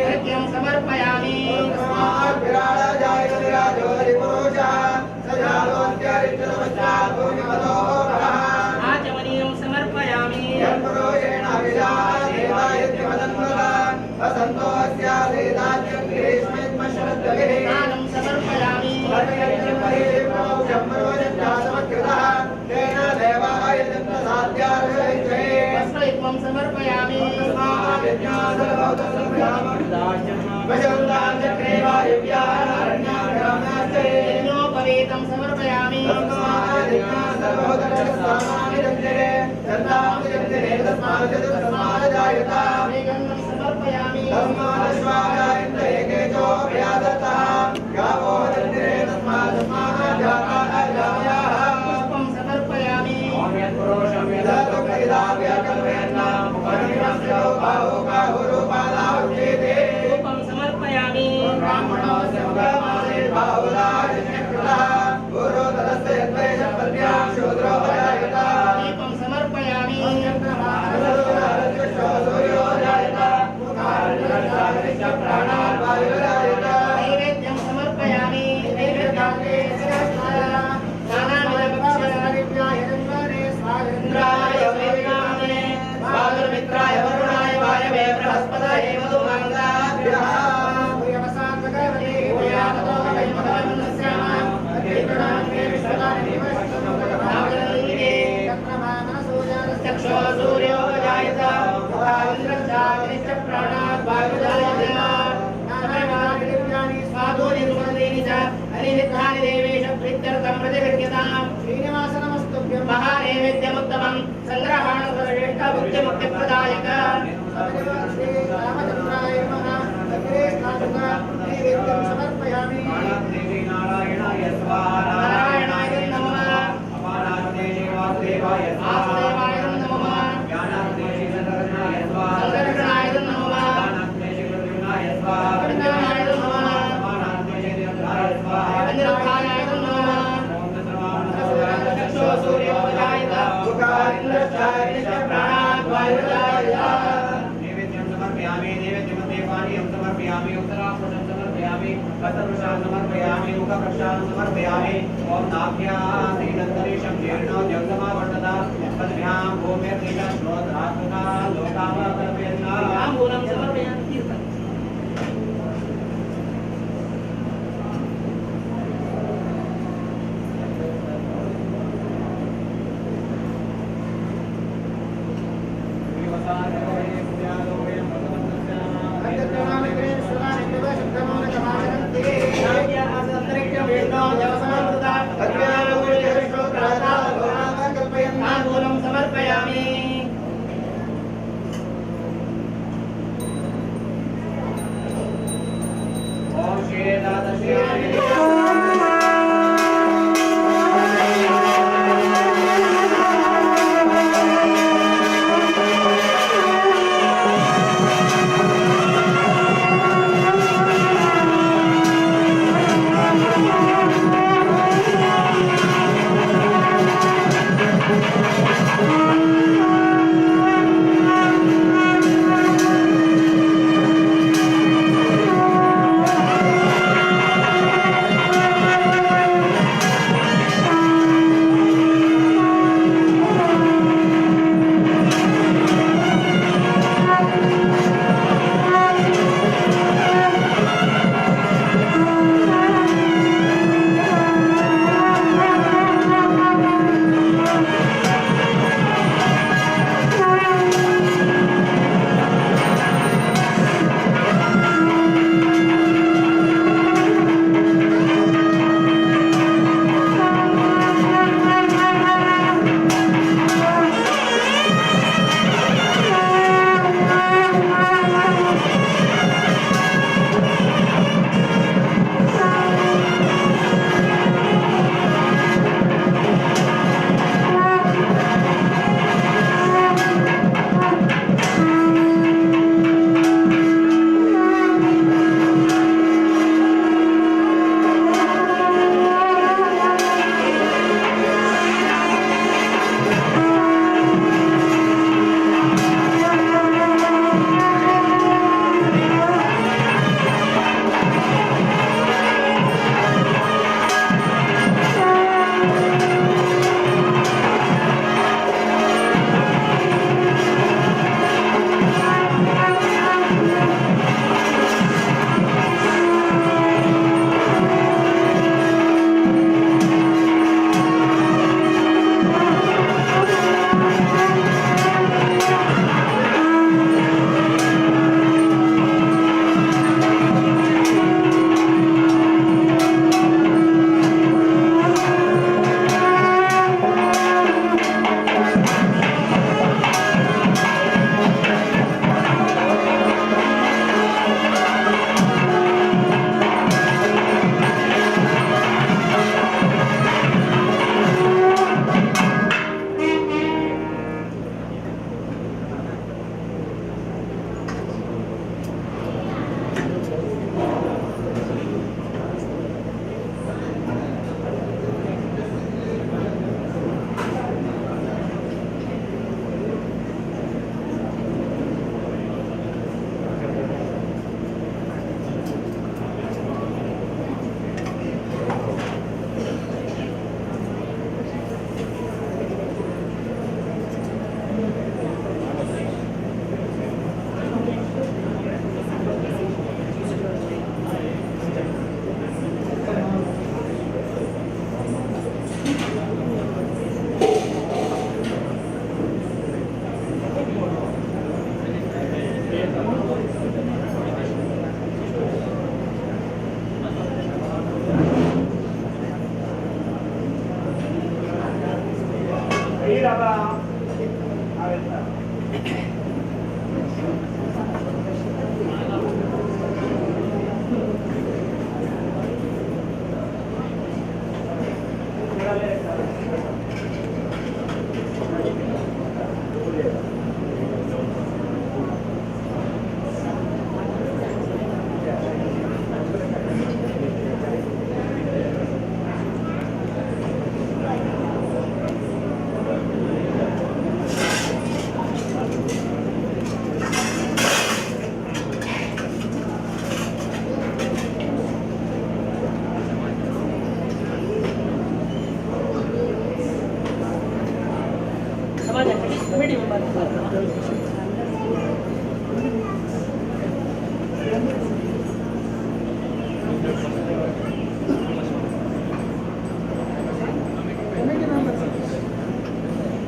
वाक्यं समर्पयामि। आचमनीयं समर्पयामि। दानं समर्पयामि। वस्त्रयुग्मं समर्पयामि। यज्ञोपवीतं समर्पयामि। श्रीगन्धं समर्पयामि। पुष्पं समर्पयामि। धूपं समर्पयामि। दीपं समर्पयामि। नैवेद्यं समर्पयामि। नैवेद्याग्रे इंद्राय वेदाने स्वागतमित्राय वरुणाय वायवे बृहस्पतये मधुमङ्गलाभ्यः भूयवसात्मकवते भूयातो वैमदवन्नस्याम अग्निप्रणामे विश्वदानि विश्वदानि चक्षो सूर्यो जायत इन्द्रश्चाग्निश्च प्राणात् वायुजायत नारायणाग्निव्यानि स्वादूनि सुमन्त्रीणि च अनिहितानि देवेश प्रीत्यर्थं प्रतिगृह्यताम् श्रीनिवासनमस्तुभ्यं महानैवेद्यमुत्तमं सङ्ग्रहाणं सर्वश्रेष्ठबुद्धिमुक्तिप्रदायक रामचन्द्राय नमः। अग्रे स्थापिता नैवेद्यं समर्पयामि। नारायणाय नमः। वासुदेवाय नमः। संकर्षणाय नमः। पंचमाय नमः। अनिरुद्धाय नमः। चक्षो सूर्यो जायत इंद्रश्चाग्निश्च प्राणात् वायुजायत नैवेद्यं समर्पयामि। नैवेद्यमध्ये पानीयं समर्पयामि। उत्तराफलं समर्पयामि। कथपुरुषान् समर्पयामि। मुखप्रक्षालं समर्पयामि। ॐ नाभ्याः श्रीनन्दनीशं जीर्णो जगदमावर्तता तद्भ्यां भूमिर्निशं श्रोत्रात्मका लोकावकल्पयन्ना ताम्बूलं समर्पयामि। कीर्तन ॐ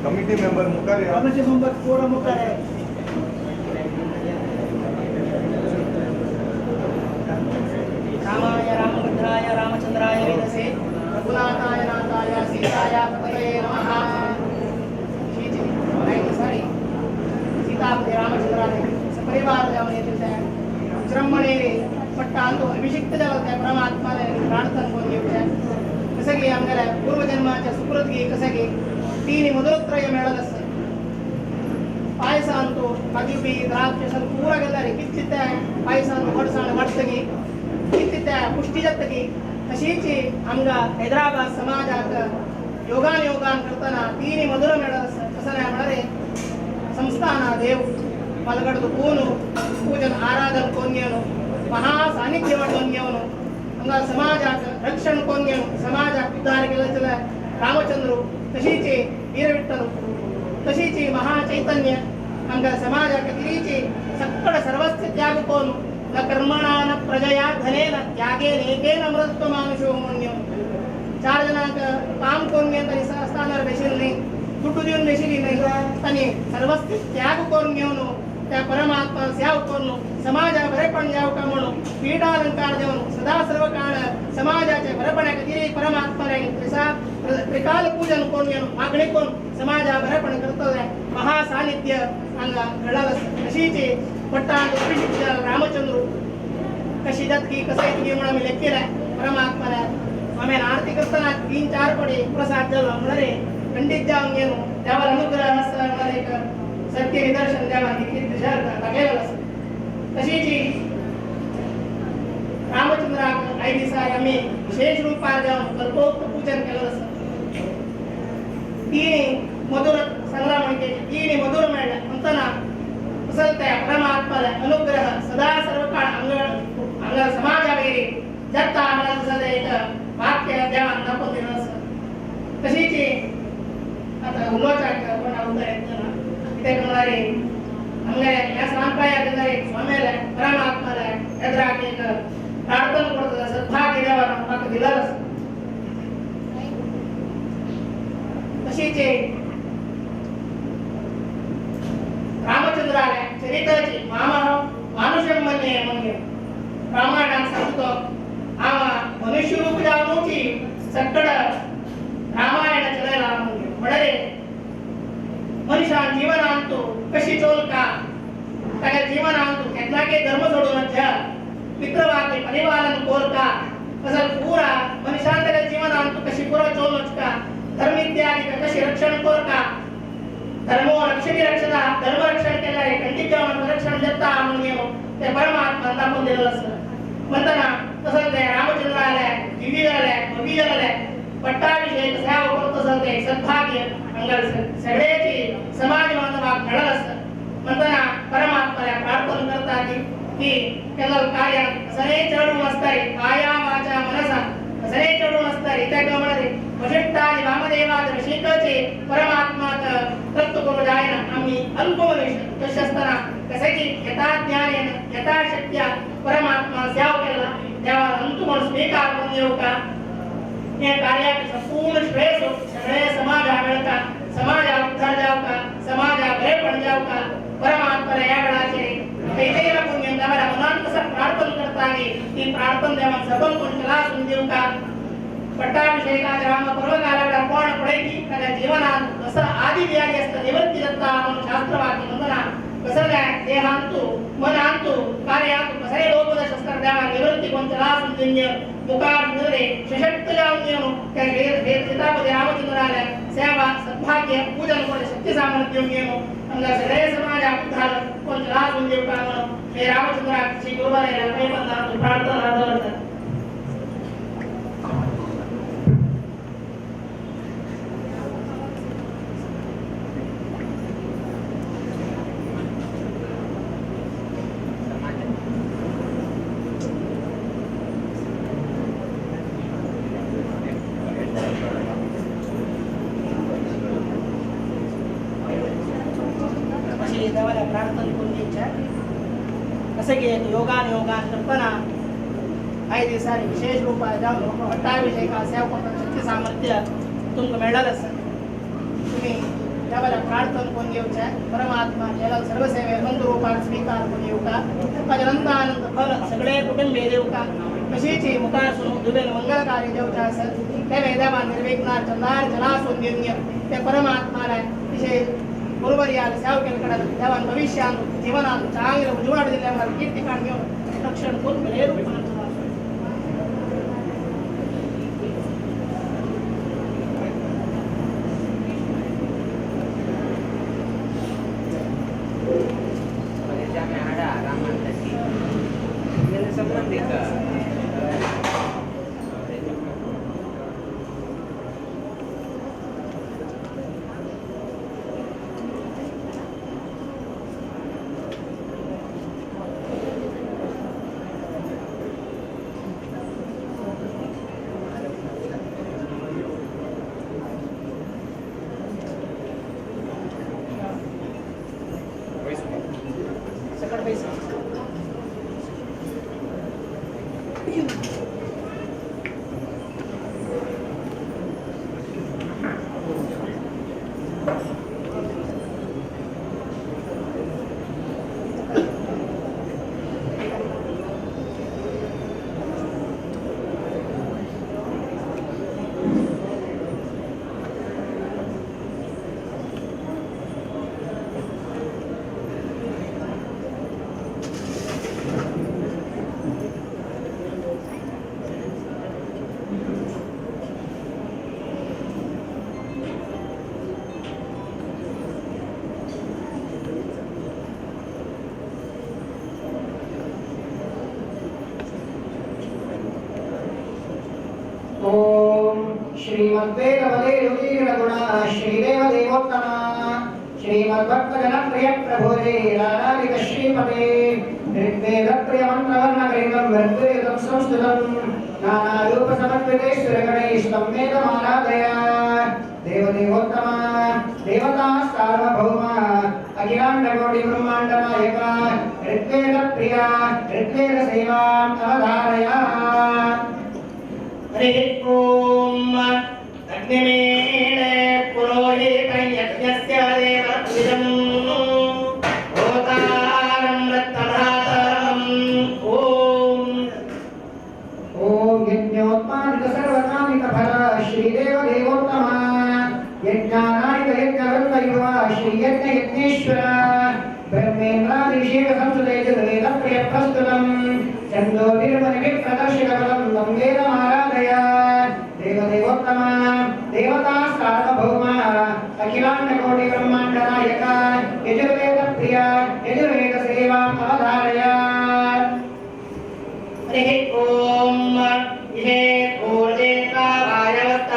कमिटी मेंबर मुखार या. कमिटी मेंबर पूर्ण मुखार आहे. रामाय रामभद्राय रामचंद्राय वेदसे रघुनाथाय नाथाय सीताय पतये नमः. सॉरी सीतापते रामचंद्राय सपरिवार जाऊन येते ब्रह्मणे पट्टा आणतो अभिषिक्त झाला त्या परमात्माला प्रार्थना करून घेऊया कसं की आमच्या पूर्वजन्माच्या सुकृत घे कसं की तीन मधुरत्रय मिळालं असतं पायसा आणतो काजूबी द्राक्ष सर पुरा गेला रे किती त्या पायसा आणतो वडसाण वाटतगी किती त्या पुष्टी जातगी तशीची आमगा हैदराबाद समाजात योगान करताना तीन मधुर मिळालं असतं कसं नाही म्हणा संस्थाना देव मलगडದು ಕೂನು पूजन आराधन कोण घेऊन महा सानिध्य वाटून घेऊन अंगा समाजात रक्षण कोण घेऊन समाजात उद्धार केलं रामचंद्र तशीचे वीरविठ्ठल तशीची महाचैतन्य अंगा समाजात तिरीचे सक्कड सर्वस्व त्याग कोण न कर्मणा न प्रजया धनेन त्यागेन एकेन अमृतत्व मानुषो म्हणून घेऊन 4 जणांक काम कोण घेऊन तरी असताना बेशील नाही दुड्डू देऊन बेशील नाही आणि सर्वस्व त्याग करून घेऊन त्या परमात्मा सेवा करून समाजा बरेपण जाव का म्हणून पीठालंकार देऊन सदा सर्व काळ समाजाच्या बरेपणा किती परमात्मा त्रिकाल पूजन कोण घेऊन मागणी कोण समाजा बरेपण करतो महासानिध्य अंगा घडाल कशीचे पट्टा रामचंद्र कशी जात की कसं की म्हणून आम्ही लेखलेला परमात्माला आम्ही आरती करताना 3-4 पडे प्रसाद झालो म्हणणे पंडित जाऊन गेलो त्यावर अनुग्रह असणार एक सत्य निदर्शन द्यावा किती टाकलेलं असतं तशीची रामचंद्राक आई दिसा आम्ही विशेष रूपात जाऊन कल्पोक्त पूजन केलं असतं तीन मधुर संग्राम म्हणजे तीन मधुर मिळाल्या म्हणताना असं त्या परमात्माला अनुग्रह सदा सर्व काळ अंग समाजावेरी जगता आम्हाला तसं एक वाक्य देवान दाखवून दिलं असतं तशीची आता उल्हाचा कोण अवतार येत ना तिथे करणारे हंगे या सांपाया करणारे स्वामीला परमात्माला एद्राक एक प्रार्थना करतो सद्भाग्य देवाला मात्र दिलं तशीचे रामचंद्राला चरित्राची मानुष्य म्हणणे म्हणजे रामायणात सांगतो आम्हा मनुष्य रूप जाऊनची सक्कड रामायण चलायला म्हणले मनुष्या जीवन आणतो कशी चोल का त्याला जीवन आणतो त्यातला के धर्म सोडून जा मित्र वाके परिवारन कोल का असं पुरा मनुष्यांतले जीवन आणतो कशी पुरा चोल का धर्म इत्यादी कशी रक्षण कोल का धर्मो रक्षणी रक्षता धर्म रक्षण केलाय खंडित जीवन रक्षण देता म्हणून ते परमात्मा दाखवून दिलं असतं म्हणताना तसं ते रामचंद्र आलाय दिव्य आलाय भव्य आलाय पट्टाभिषेक सेवा करत असं ते सद्भाग्य अंगल सगळ्याची समाज बांधवाक घडत असतं म्हणताना परमात्माला प्रार्थना करतात की त्याला कार्य सने चढून असताय काया वाचा मनसा सने चढून असताय त्या गमणे वशिष्ठ आणि वामदेवाद ऋषिकाचे परमात्मात तत्व करू जाय ना आम्ही अल्प मनुष्य तसे असताना कसे की यथा ज्ञानेन यथा शक्त्या परमात्मा सेवा केला तेव्हा अंतुमन स्वीकार करून येऊ का या कार्यात संपूर्ण श्रेय सगळे समाज मिळता समाज उद्धार जाव का समाज बरे पण जाव का परमात्मा या वेळाचे कैदेला कोण घेऊन मनात कसं प्रार्थना करता ती प्रार्थना देवा सबल कोण चला सुन देऊ का पट्टाभिषेकाच्या राम पर्वकाला कोण पडे की त्याच्या जीवनात असं आदि व्याधी असतं निवृत्ती दत्ता म्हणून शास्त्रवादी म्हणताना कसं काय देह आणतो मन आणतो कार्य आणतो कसं लोकदश असतात देवा निवृत्ती कोण चला सुन देऊ मुकार नरे सशक्त जाऊन येऊन त्या सीतापती रामचंद्र आल्या सेवा सद्भाग्य पूजन कोण शक्ती सामर्थ्य घेऊन अंगा सगळे समाज उद्धार कोण चला सुन देऊ का म्हणून हे रामचंद्राची गुरुवारेला काही पण प्रार्थना करतात देवाला प्रार्थना करून द्यायच्या असं की योगान करताना काही दिवसांनी विशेष रूपात जाऊन पट्टाभिषेका सेवा शक्ती सामर्थ्य तुमचं मिळालं असं तुम्ही देवाला प्रार्थना करून घेऊच्या परमात्मा याला सर्व सेवे बंधू रूपात स्वीकार करून येऊ का अनंत आनंद फल सगळे कुटुंबीय देऊ का कशीची मुखार सुन दुबेल मंगलकारी देवच्या असत त्या वेदावा निर्विघ्नार चंदार जलासून घेऊन घ्या त्या परमात्माला विशेष बरोबर या सेवा केलं कडे देवान भविष्यात जीवनात चांगलं उजवाड दिल्यामुळे ठिकाण घेऊन हस्ताक्षर करून भले रूपांतर सकट पैसा ओम श्रीमद्वेदवदे रुचिरगुणा श्रीदेवदेवोत्तमा श्रीमद्भक्तजनप्रिय प्रभुरे राधारिक श्रीपते ऋग्वेदप्रिय मन्त्रवर्णगणितं ऋग्वेदं संस्कृतं नानारूप समन्वितेश्वरगणैस्तं वेदमाराधया देवदेवोत्तमा देवता सार्वभौमा अखिलाण्डकोटि ब्रह्माण्डनायक ऋग्वेदप्रिया ऋग्वेदसेवाम् अवधारया हरि ओम अग्निमेण पुरोहित यज्ञस्य देवत्विदं होतारं रत्नधातरम् ओम यज्ञोत्पादित सर्वकामिक फल श्रीदेव देवोत्तमा यज्ञानायक यज्ञवृन्दयुवा श्री यज्ञ यज्ञेश्वर ब्रह्मेन्द्रादिशेष संसुते वेद प्रिय प्रस्तुतं चंदोभिर्मनिभिः प्रदर्शितबलं तं वेदमाराधया देवदेवोत्तमा देवता सार्वभौमा अखिलाण्डकोटि ब्रह्माण्डनायक यजुर्वेदप्रिया यजुर्वेदसेवाम् अवधारया हरि ओम इहे पूर्वेका भायवत्त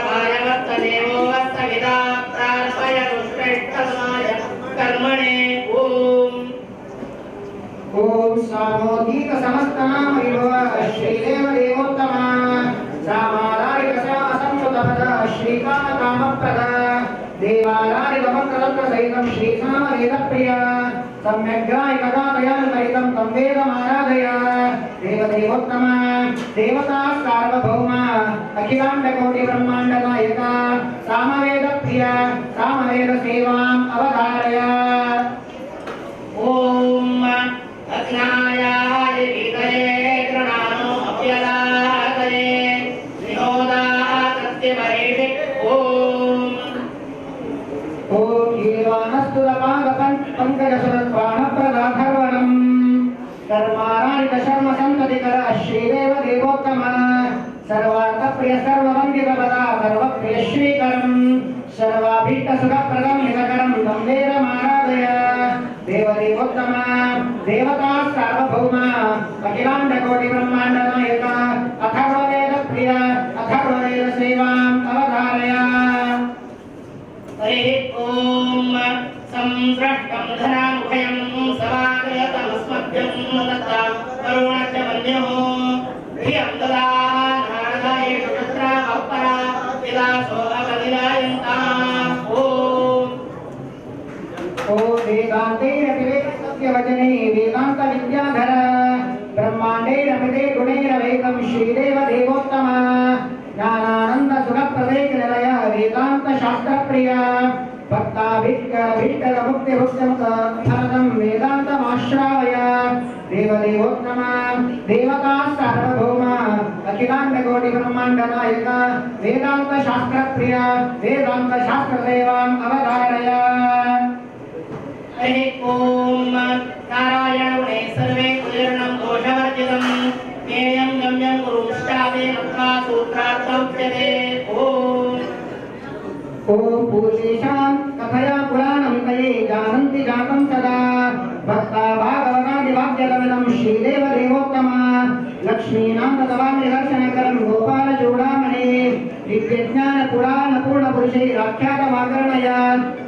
देवो वत्त विदा प्रार्थय दुष्प्रेष्ठसमाय कर्मणे ओम सामोदीत समस्तनाम विभव श्रीदेव देवोत्तमा सामारारिक श्यामसंयुतपद श्रीकामकामप्रद देवारारिक मन्त्रतन्त्र सहितं श्रीसामवेदप्रिया सम्यग्गायकगातयानुसहितं तं वेदमाराधया देवदेवोत्तमा देवता सार्वभौमा अखिलाण्डकोटि ब्रह्माण्डनायक सामवेदप्रिया सामवेदसेवाम् अवधारया ओम अग्नायाय विदये गृणानो अप्यदातये विनोदातस्य परेषे ओम कीर्वाणस्तु पंकजसुरत्वाणप्रदाधर्वणम् कर्माराणिक शर्म सन्ततिकर श्रीदेव देवोत्तमा सर्वार्थप्रिय सर्ववन्दितपदा सर्वप्रिय श्रीकरम् सर्वाभीष्टसुखप्रदं हितकरं तं वेदमाराधया देवदेवोत्तमा देवता सार्वभौमा अखिलाण्डकोटि ब्रह्माण्डनायक अथर्ववेदप्रिया अथर्ववेदसेवाम् अवधारया हरि ओम संसृष्टं धनामुभयं समागतमस्मभ्यं दत्ता करुणश्च मन्योः धियं ददानादाय शुक्रा अपरा विलासो अवधिरायन्ताम् ओ वेदान्तेन विवेकसत्यवचने वेदान्त विद्याधर ब्रह्माण्डेन मिते गुणैरवेकं श्रीदेव देवोत्तमा ज्ञानानन्द सुखप्रदेक निलय वेदान्त शास्त्रप्रिया भक्ताभिष्ट मुक्ति भक्तिमुक्तं वेदान्तमाश्रावय देवदेवोत्तमा देवता सार्वभौमा अखिलाण्डकोटि ब्रह्माण्डनायक वेदान्त शास्त्रप्रिया वेदान्त शास्त्रसेवाम् अवधारय हरि ओम नारायण गुणे सर्वे कुलीर्णं दोषवर्जितं सौभाग्यदमिदं श्रीदेव देवोत्तमा लक्ष्मीनां तवान्निदर्शनकरं गोपालचूडामणि दिव्यज्ञानपुराणपूर्णपुरुषैराख्यातमाकर्णय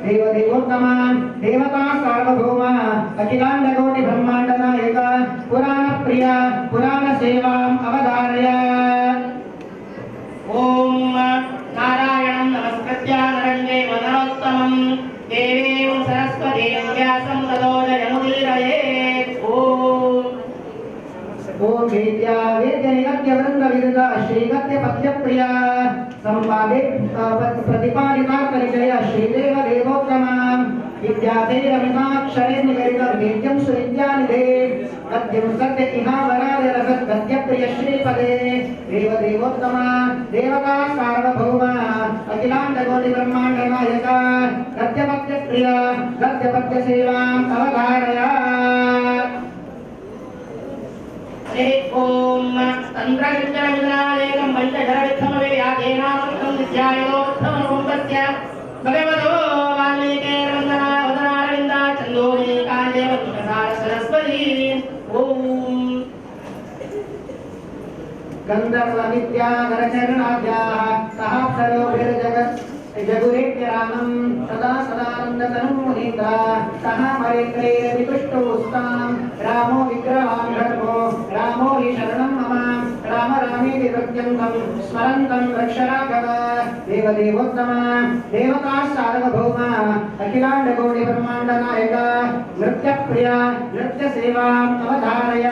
देवदेवोत्तमा देवता सार्वभौमा अखिलाण्डकोटिब्रह्माण्डनायक पुराणप्रिया पुराणसेवाम् अवधारय। ओम नारायणं नमस्कृत्य नरं चैव नरोत्तमं देवीं सरस्वतीं व्यासं ततो जयमुदीरयेत्। ओम वेद्या वेद्यनिगत्य वृन्दविरुदा श्रीगत्य पत्यप्रिया संवादे प्रतिपादिता परिचय श्रीदेव देवोत्तमा विद्याधैरमिताक्षरे निगरितं वेद्यं सुविद्यानिधे गद्यं सत्य इहा वरादे रसत् गद्यप्रिय श्रीपदे देवदेवोत्तमा देवता सार्वभौमा अखिलाण्डकोटिब्रह्माण्डनायक गद्यपत्यप्रिया गद्यपत्यसेवाम् अवधारय। ओम तंत्रविद्याविद्यालेकं पंचधरविद्धमवेयादेनामृतं विद्यायोत्तमरूपस्य भगवतो वाल्मीकिर्वन्दनावदनारविन्दा चन्दोमे काले वदनसार सरस्वती। ओम गन्धर्वविद्याधरचरणाभ्याः सहाप्सरोभिर्जगत् जगुरेत्यरामं सदा सदानन्दतनुं मुनीन्द्रा सह मरेन्द्रैरवितुष्टोस्तां रामो विग्रहां धर्मो रामो हि शरणं मम राम रामेति प्रत्यन्तं स्मरन्तं रक्ष राघव देवदेवोत्तमा देवता सार्वभौमा अखिलाण्डकोटिब्रह्माण्डनायक नृत्यप्रिया नृत्यसेवाम् अवधारय।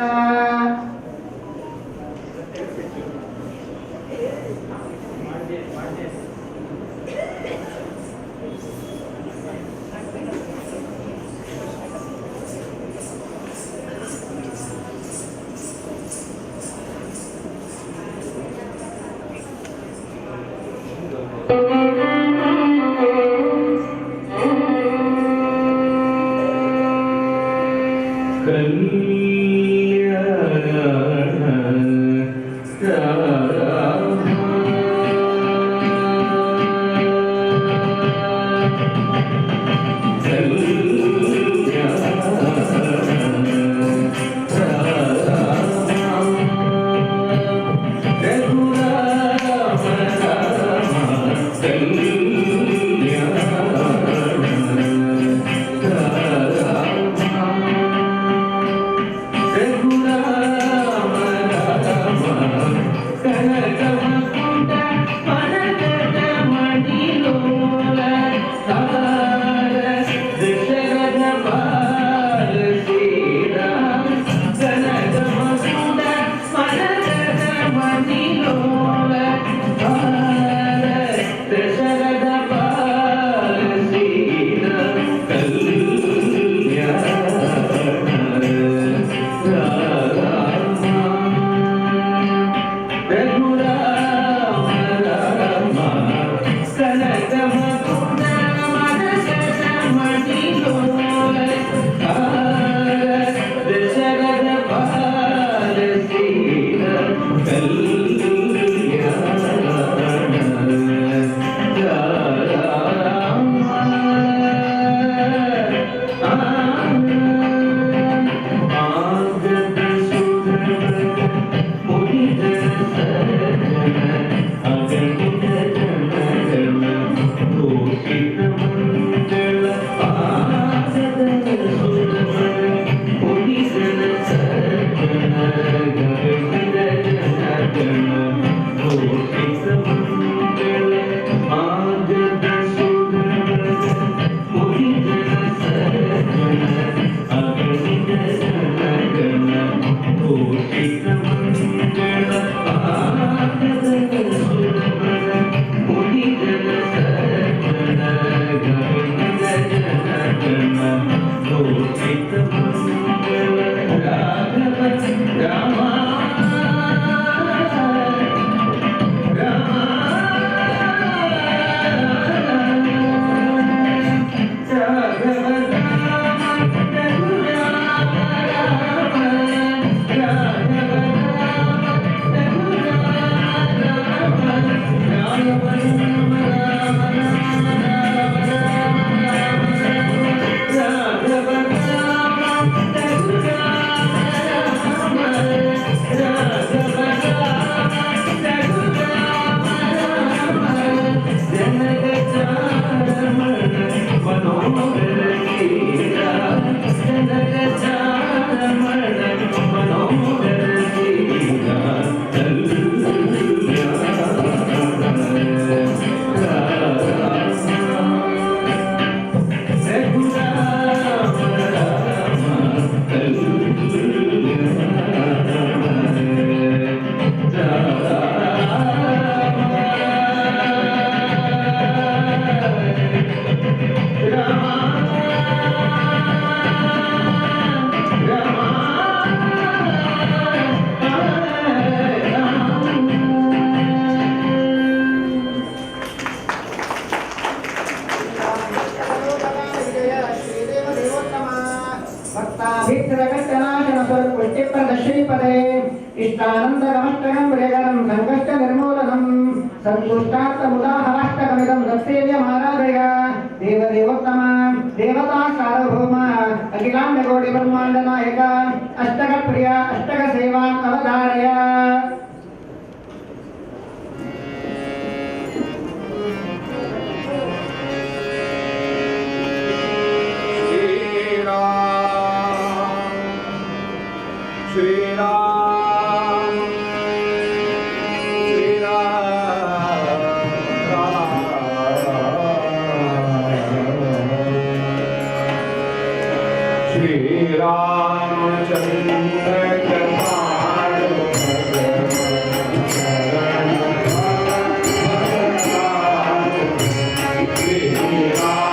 वृष्टिप्रदश्रीपदे इष्टानन्दगमष्टकं प्रियकरं सङ्कष्टनिर्मूलनं सन्तुष्टार्थमुदाहराष्टकमिदं सत्सेव्यमाराधय देवदेवोत्तम देवता सार्वभौम अखिलाण्डकोटिब्रह्माण्डनायक अष्टकप्रिय अष्टकसेवाम् अवधारय श्री राम श्री राम श्री रामचंद्र कृपालु श्री राम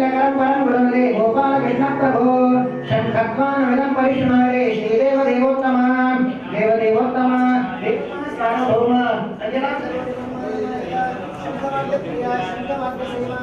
मंगलकरं परं गुणवते गोपालकृष्ण प्रभो शंखत्वानमिदं परिष्मारे श्रीदेव देवोत्तम देवदेवोत्तम सार्वभौम अजरा शंखवाद्य प्रिया शंखवाद्य सेवा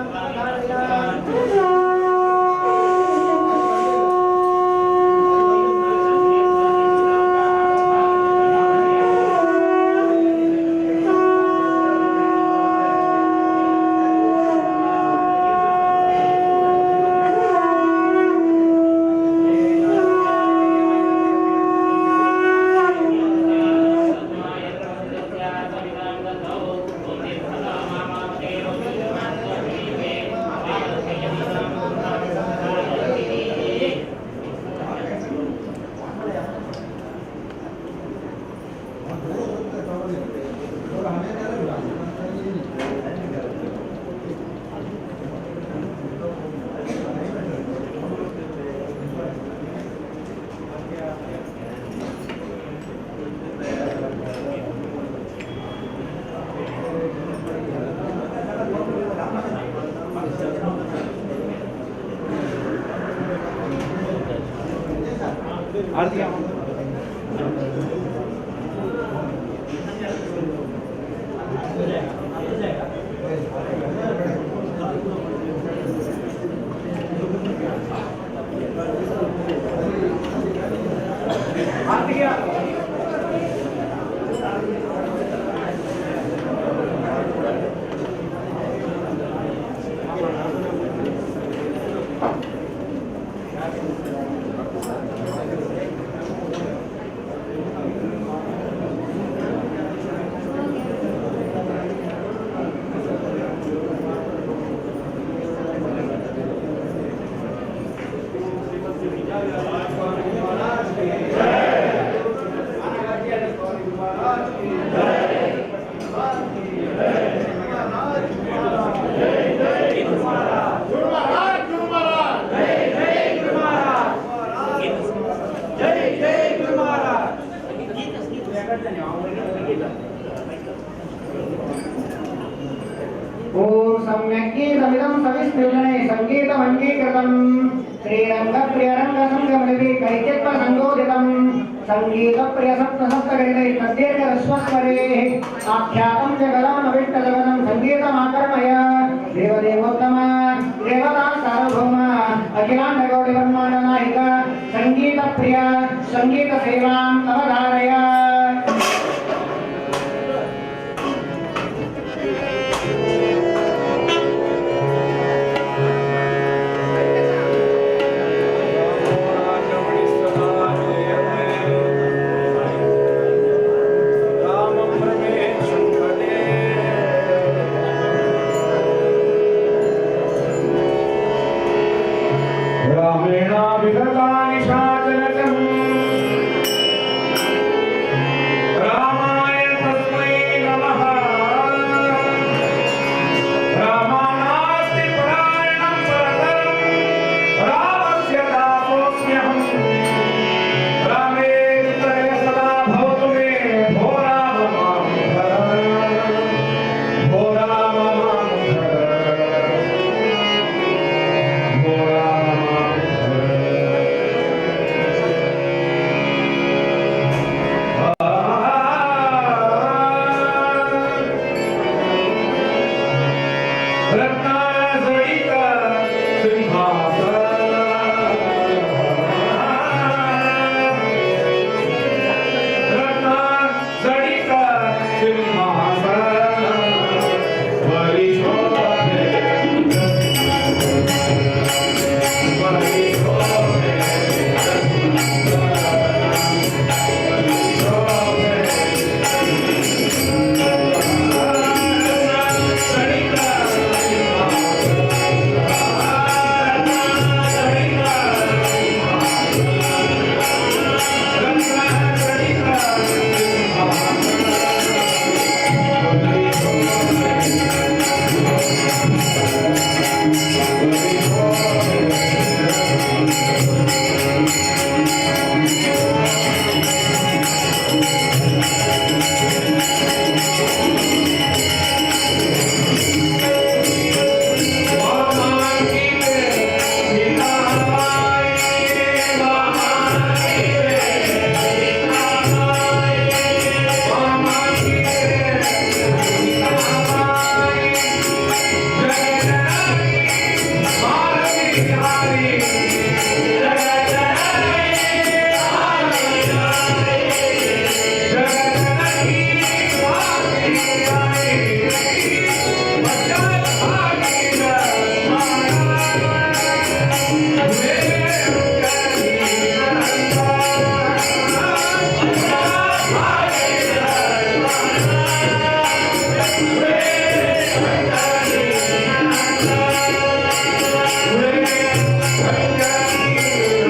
सम्यक्गीतमिदं सविस्मृजने सङ्गीतमङ्गीकृतं श्रीरङ्गप्रियरङ्गसङ्गमनिधि कैत्यत्वसङ्गोदितं सङ्गीतप्रियसप्तसप्तगणितैर्मध्येर्गरस्वस्वरेः आख्यातं जगदामविष्टजगदं सङ्गीतमाकर्मय देवदेवोत्तम देवता सार्वभौम अखिलाण्डगौडिब्रह्माण्डनायक सङ्गीतप्रिय सङ्गीतसेवां अवधारय Thank you.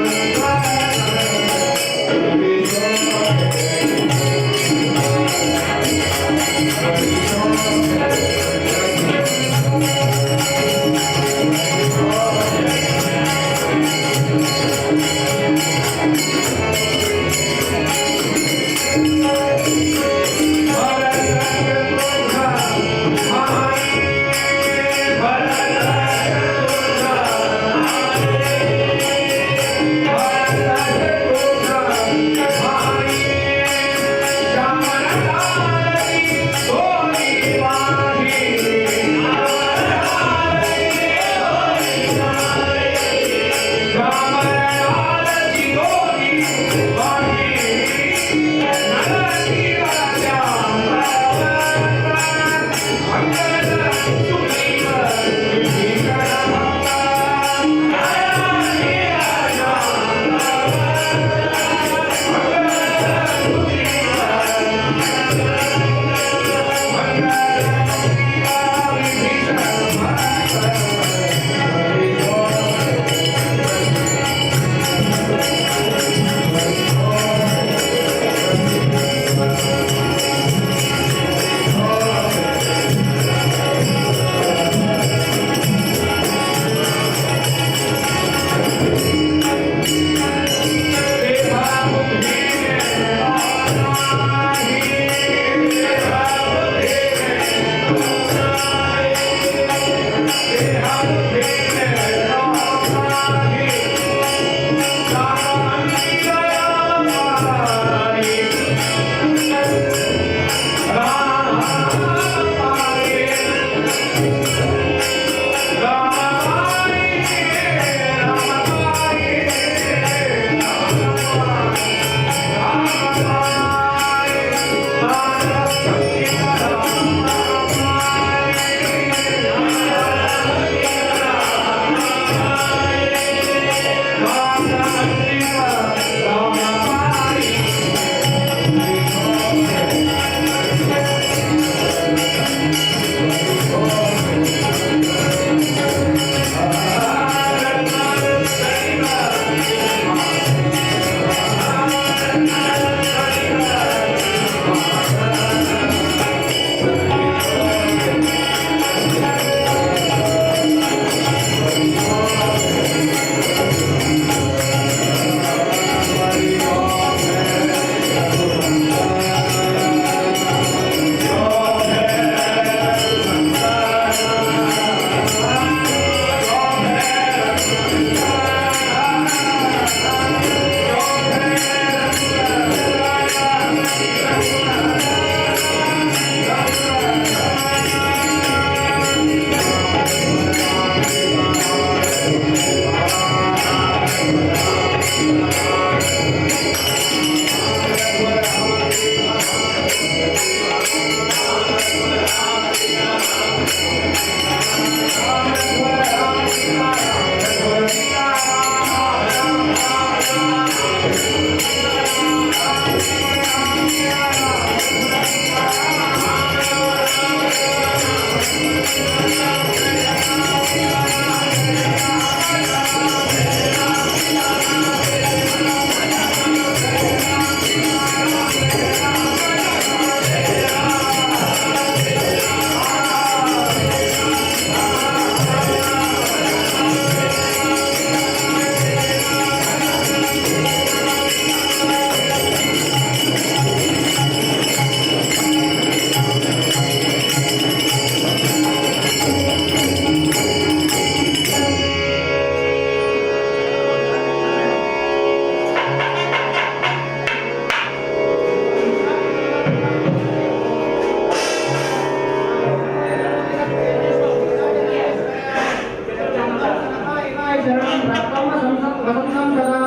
प्राप्तं वसन्तं सदा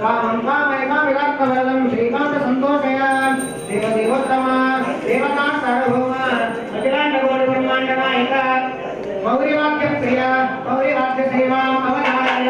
कामं कामैकामिरात्मवरदं श्रीकान्त सन्तोषय देवदेवोत्तमा देवता सार्वभौमा अखिलाण्डकोटि ब्रह्माण्ड नायक गौरीवाक्य प्रिया गौरीवाक्य सेवाम् अवधारय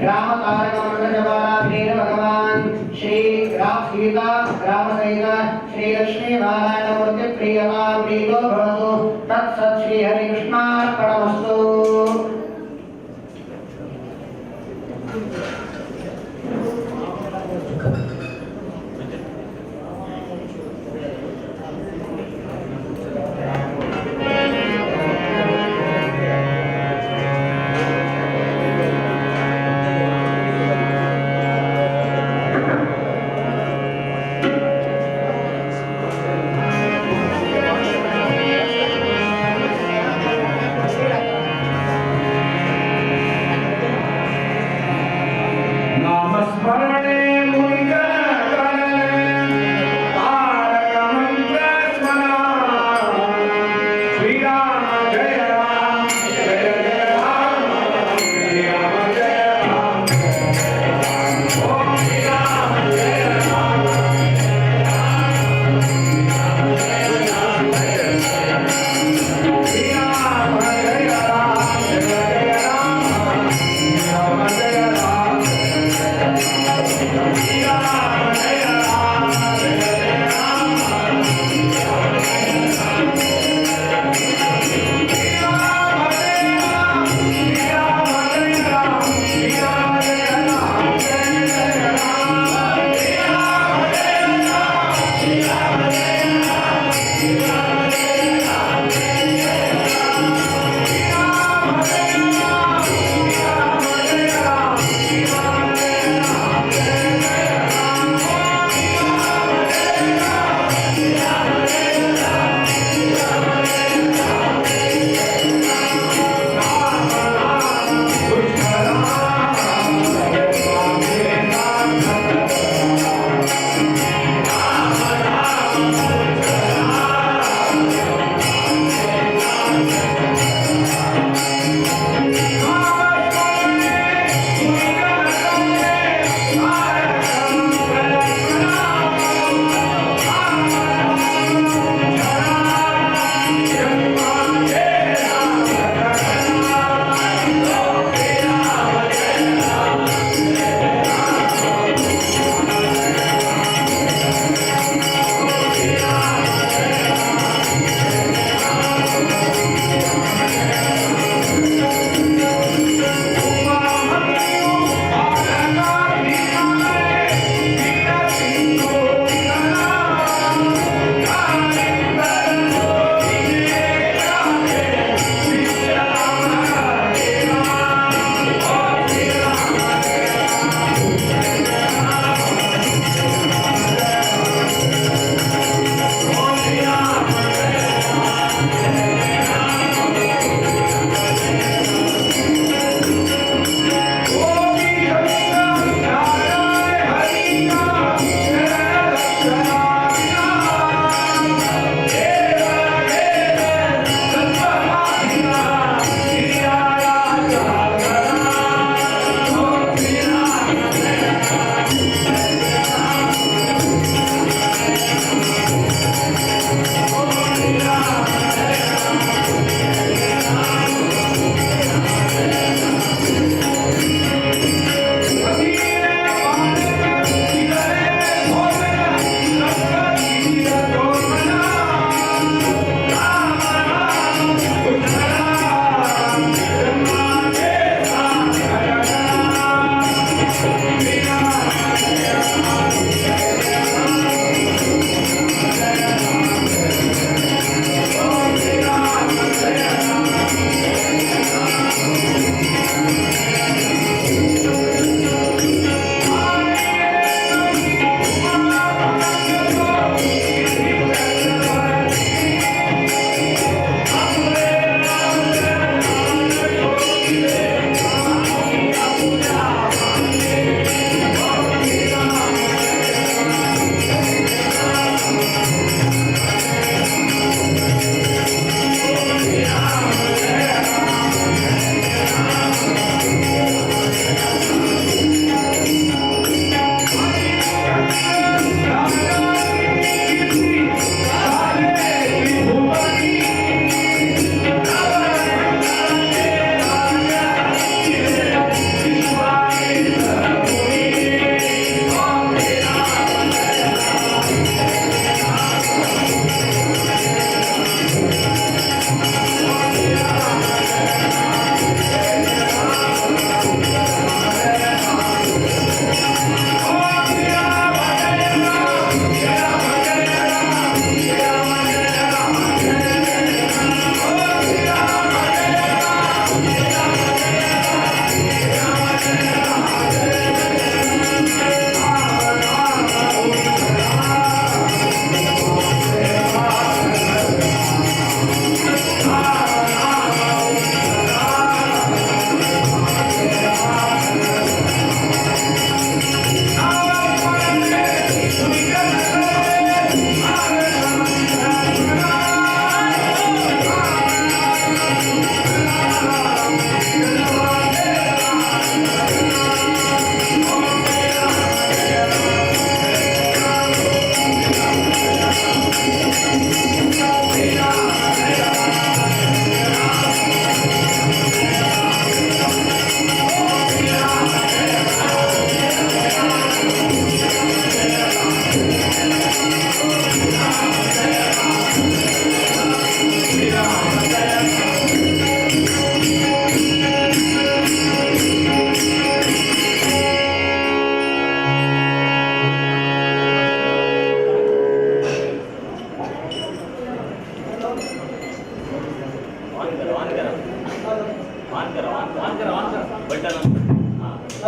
राम तारक मंत्र जपालाभेन भगवान श्री राम सीता राम सहित श्री लक्ष्मी नारायण मूर्ति प्रियता प्रीतो भवतु तत्सत् श्री हरि कृष्णार्पणमस्तु।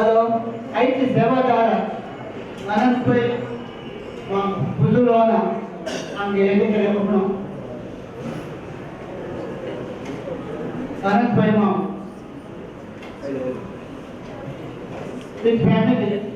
ಅದು 5 ಸೇವಾದಾರ ಅನಂತಪೈ ಹುಜುರೋನ ನಮಗೆ ಎಲ್ಲಿಗೆ ಹೋಗೋಣ ಅನಂತಪೈ Big family.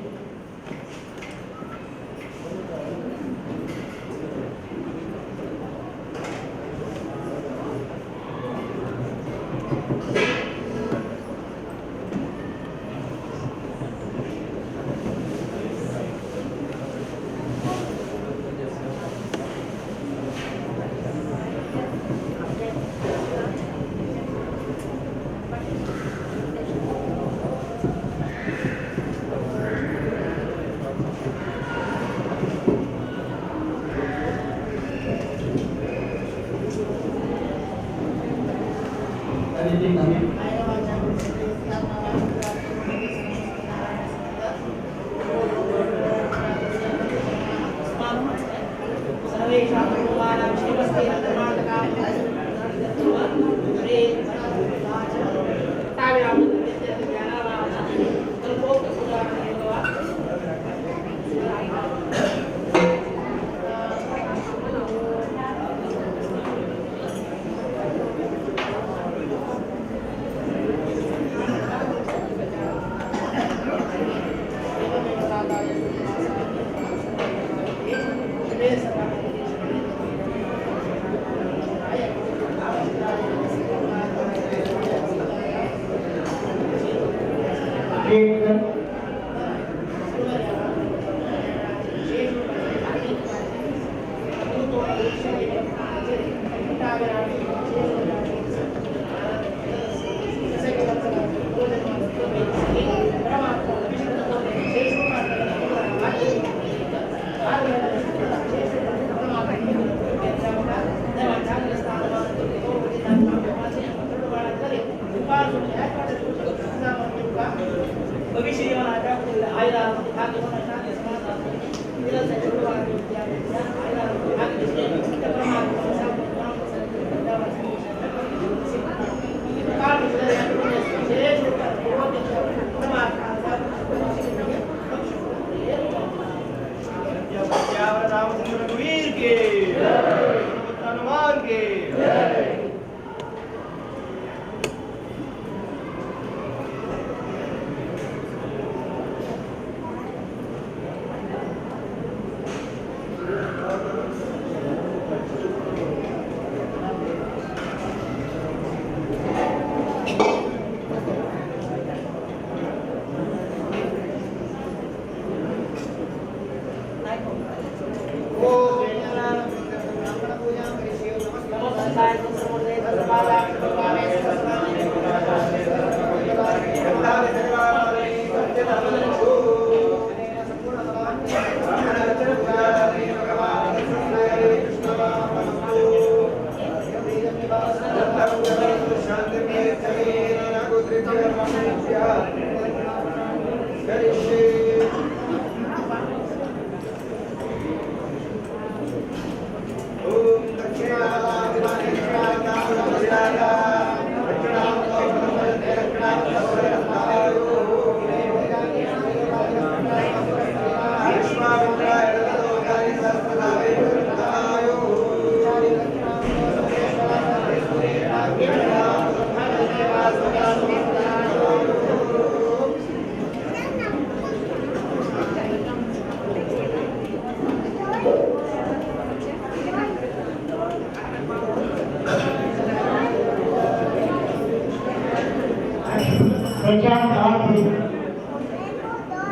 Prashant Aarti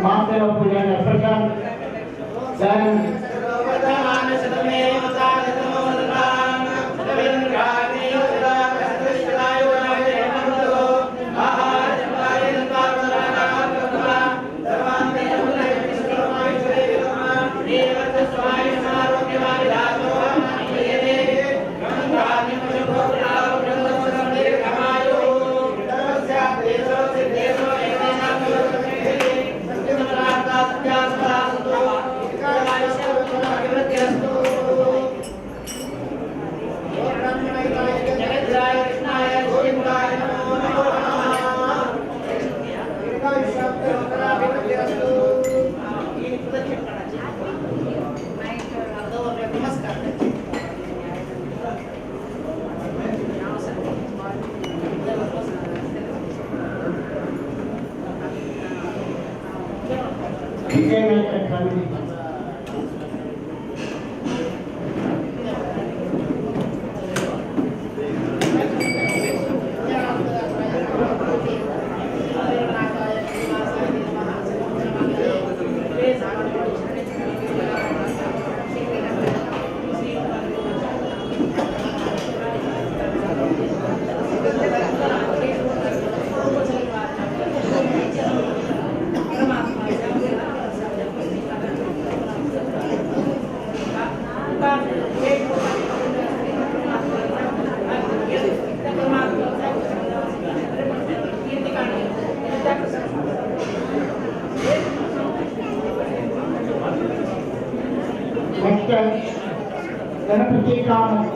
Mahadev Puja Prashant Jain Vijay Naik and family. Next time, Ganapati Kamat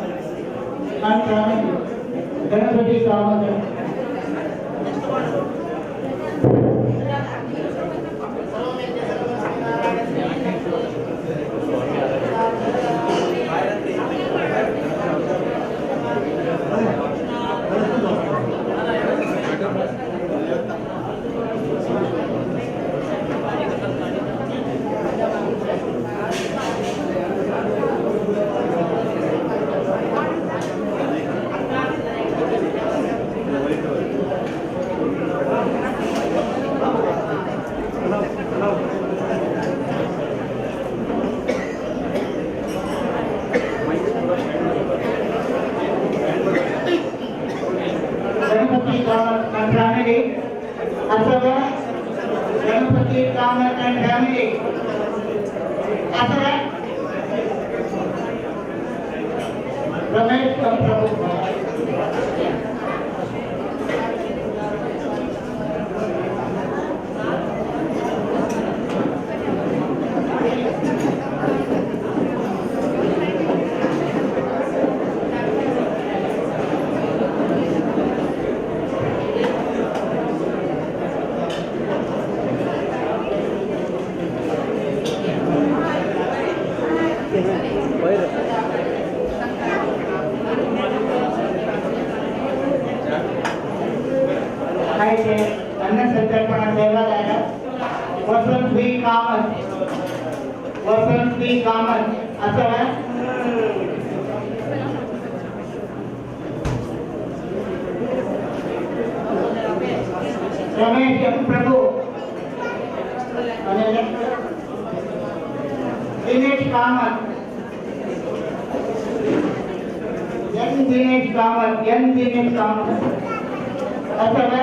and family. Ganapati Kamat. Ganapati Kamat and family. Asava. Ganapati Kamat and family. Asava. Ramesh Prabhu. అయితే అన్న సంతర్పణ దేవాలయ వసంత్ వి కామత్ అసలు రమేష్ ఎం ప్రభు దినేష్ కామత్ దినేష్ కామత్ అసలు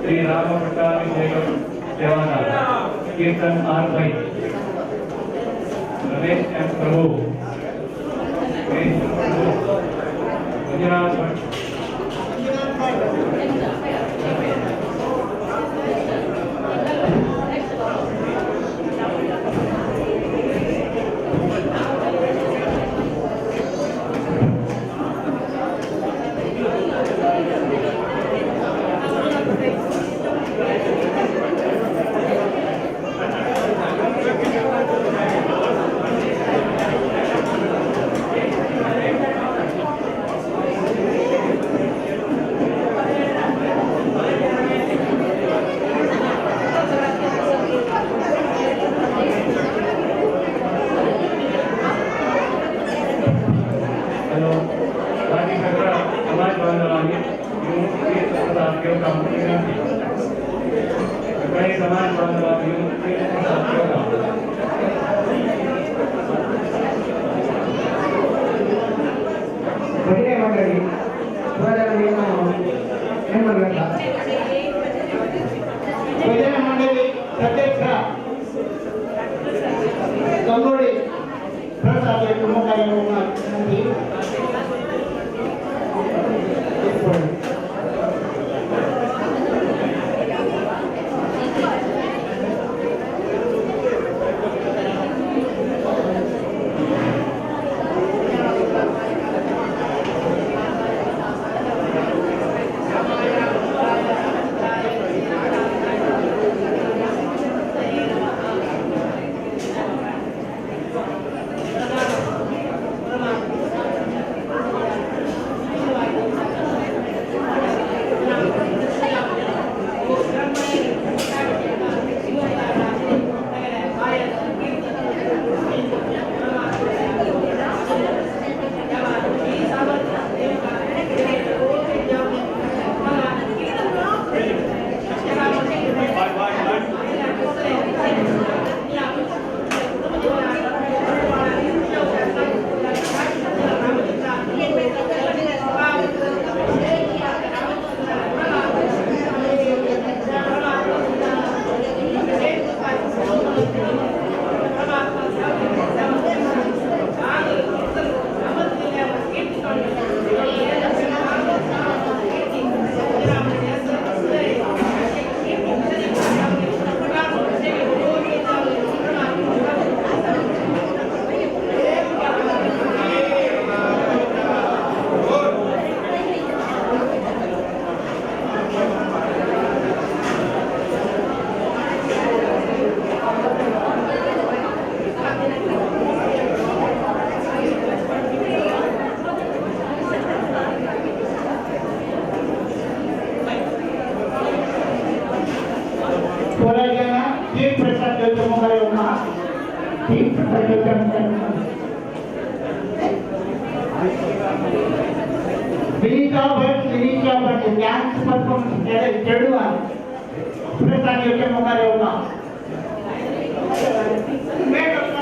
श्री राम कीर्तन आर भाई Ramesh M प्रभु गुजरात समान बंधवादियों के साथियों भजने मंडली भजन मंडली अध्यक्ष गंगोड़ी प्रसाद Vinica but dance performance Jeduan. Press you can Mokarona. Make a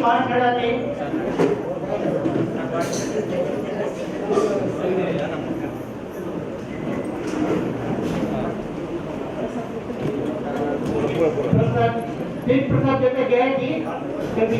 మాట్లాడాలి प्रसाद जैसे गए कि कभी